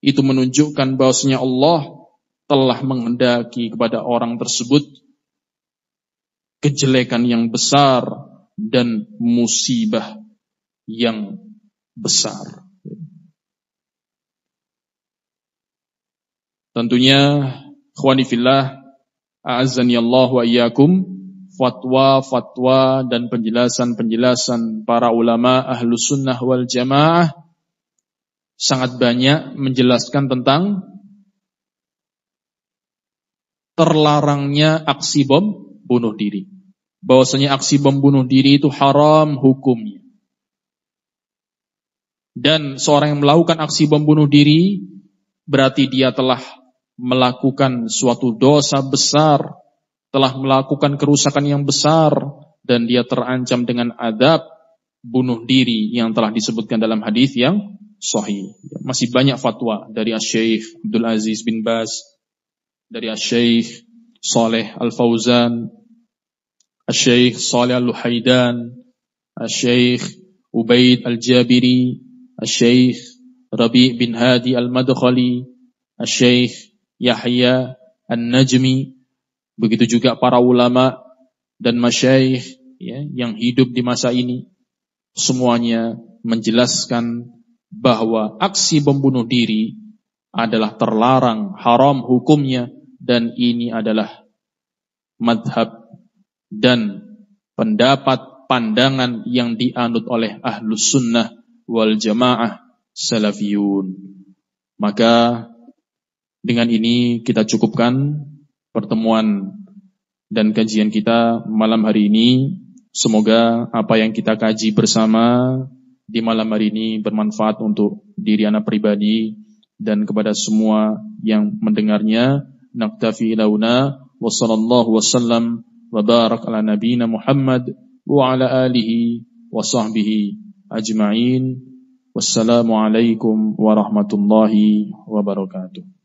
itu menunjukkan bahwasanya Allah telah menghendaki kepada orang tersebut kejelekan yang besar dan musibah yang besar. tentunya ikhwani fillah, a'azzani Allah wa iyyakum, fatwa-fatwa dan penjelasan-penjelasan para ulama ahlus sunnah wal jamaah sangat banyak menjelaskan tentang terlarangnya aksi bom bunuh diri. Bahwasanya aksi bom bunuh diri itu haram hukumnya. Dan seorang yang melakukan aksi bom bunuh diri berarti dia telah melakukan suatu dosa besar, telah melakukan kerusakan yang besar, dan dia terancam dengan azab bunuh diri yang telah disebutkan dalam hadis yang sahih. Masih banyak fatwa dari Asy-Syaikh Abdul Aziz bin Baz, dari Asy-Syaikh Shalih Al-Fauzan, Asy-Syaikh Shalih Al-Luhaidan, Asy-Syaikh Ubaid Al-Jabiri, Asy-Syaikh Rabi' bin Hadi Al-Madkhali, Asy-Syaikh Yahya An-Najmi, begitu juga para ulama dan masyayikh yang hidup di masa ini, semuanya menjelaskan bahwa aksi bom bunuh diri adalah terlarang, haram hukumnya, dan ini adalah madhab dan pendapat pandangan yang dianut oleh ahlus sunnah wal jamaah salafiyun. Maka dengan ini kita cukupkan pertemuan dan kajian kita malam hari ini. Semoga apa yang kita kaji bersama di malam hari ini bermanfaat untuk diri anak pribadi dan kepada semua yang mendengarnya. Naktafi ilauna wa sallallahu wasallam wa barak ala nabiyina Muhammad wa ala alihi wa sahbihi ajma'in. Wassalamu alaikum warahmatullahi wabarakatuh.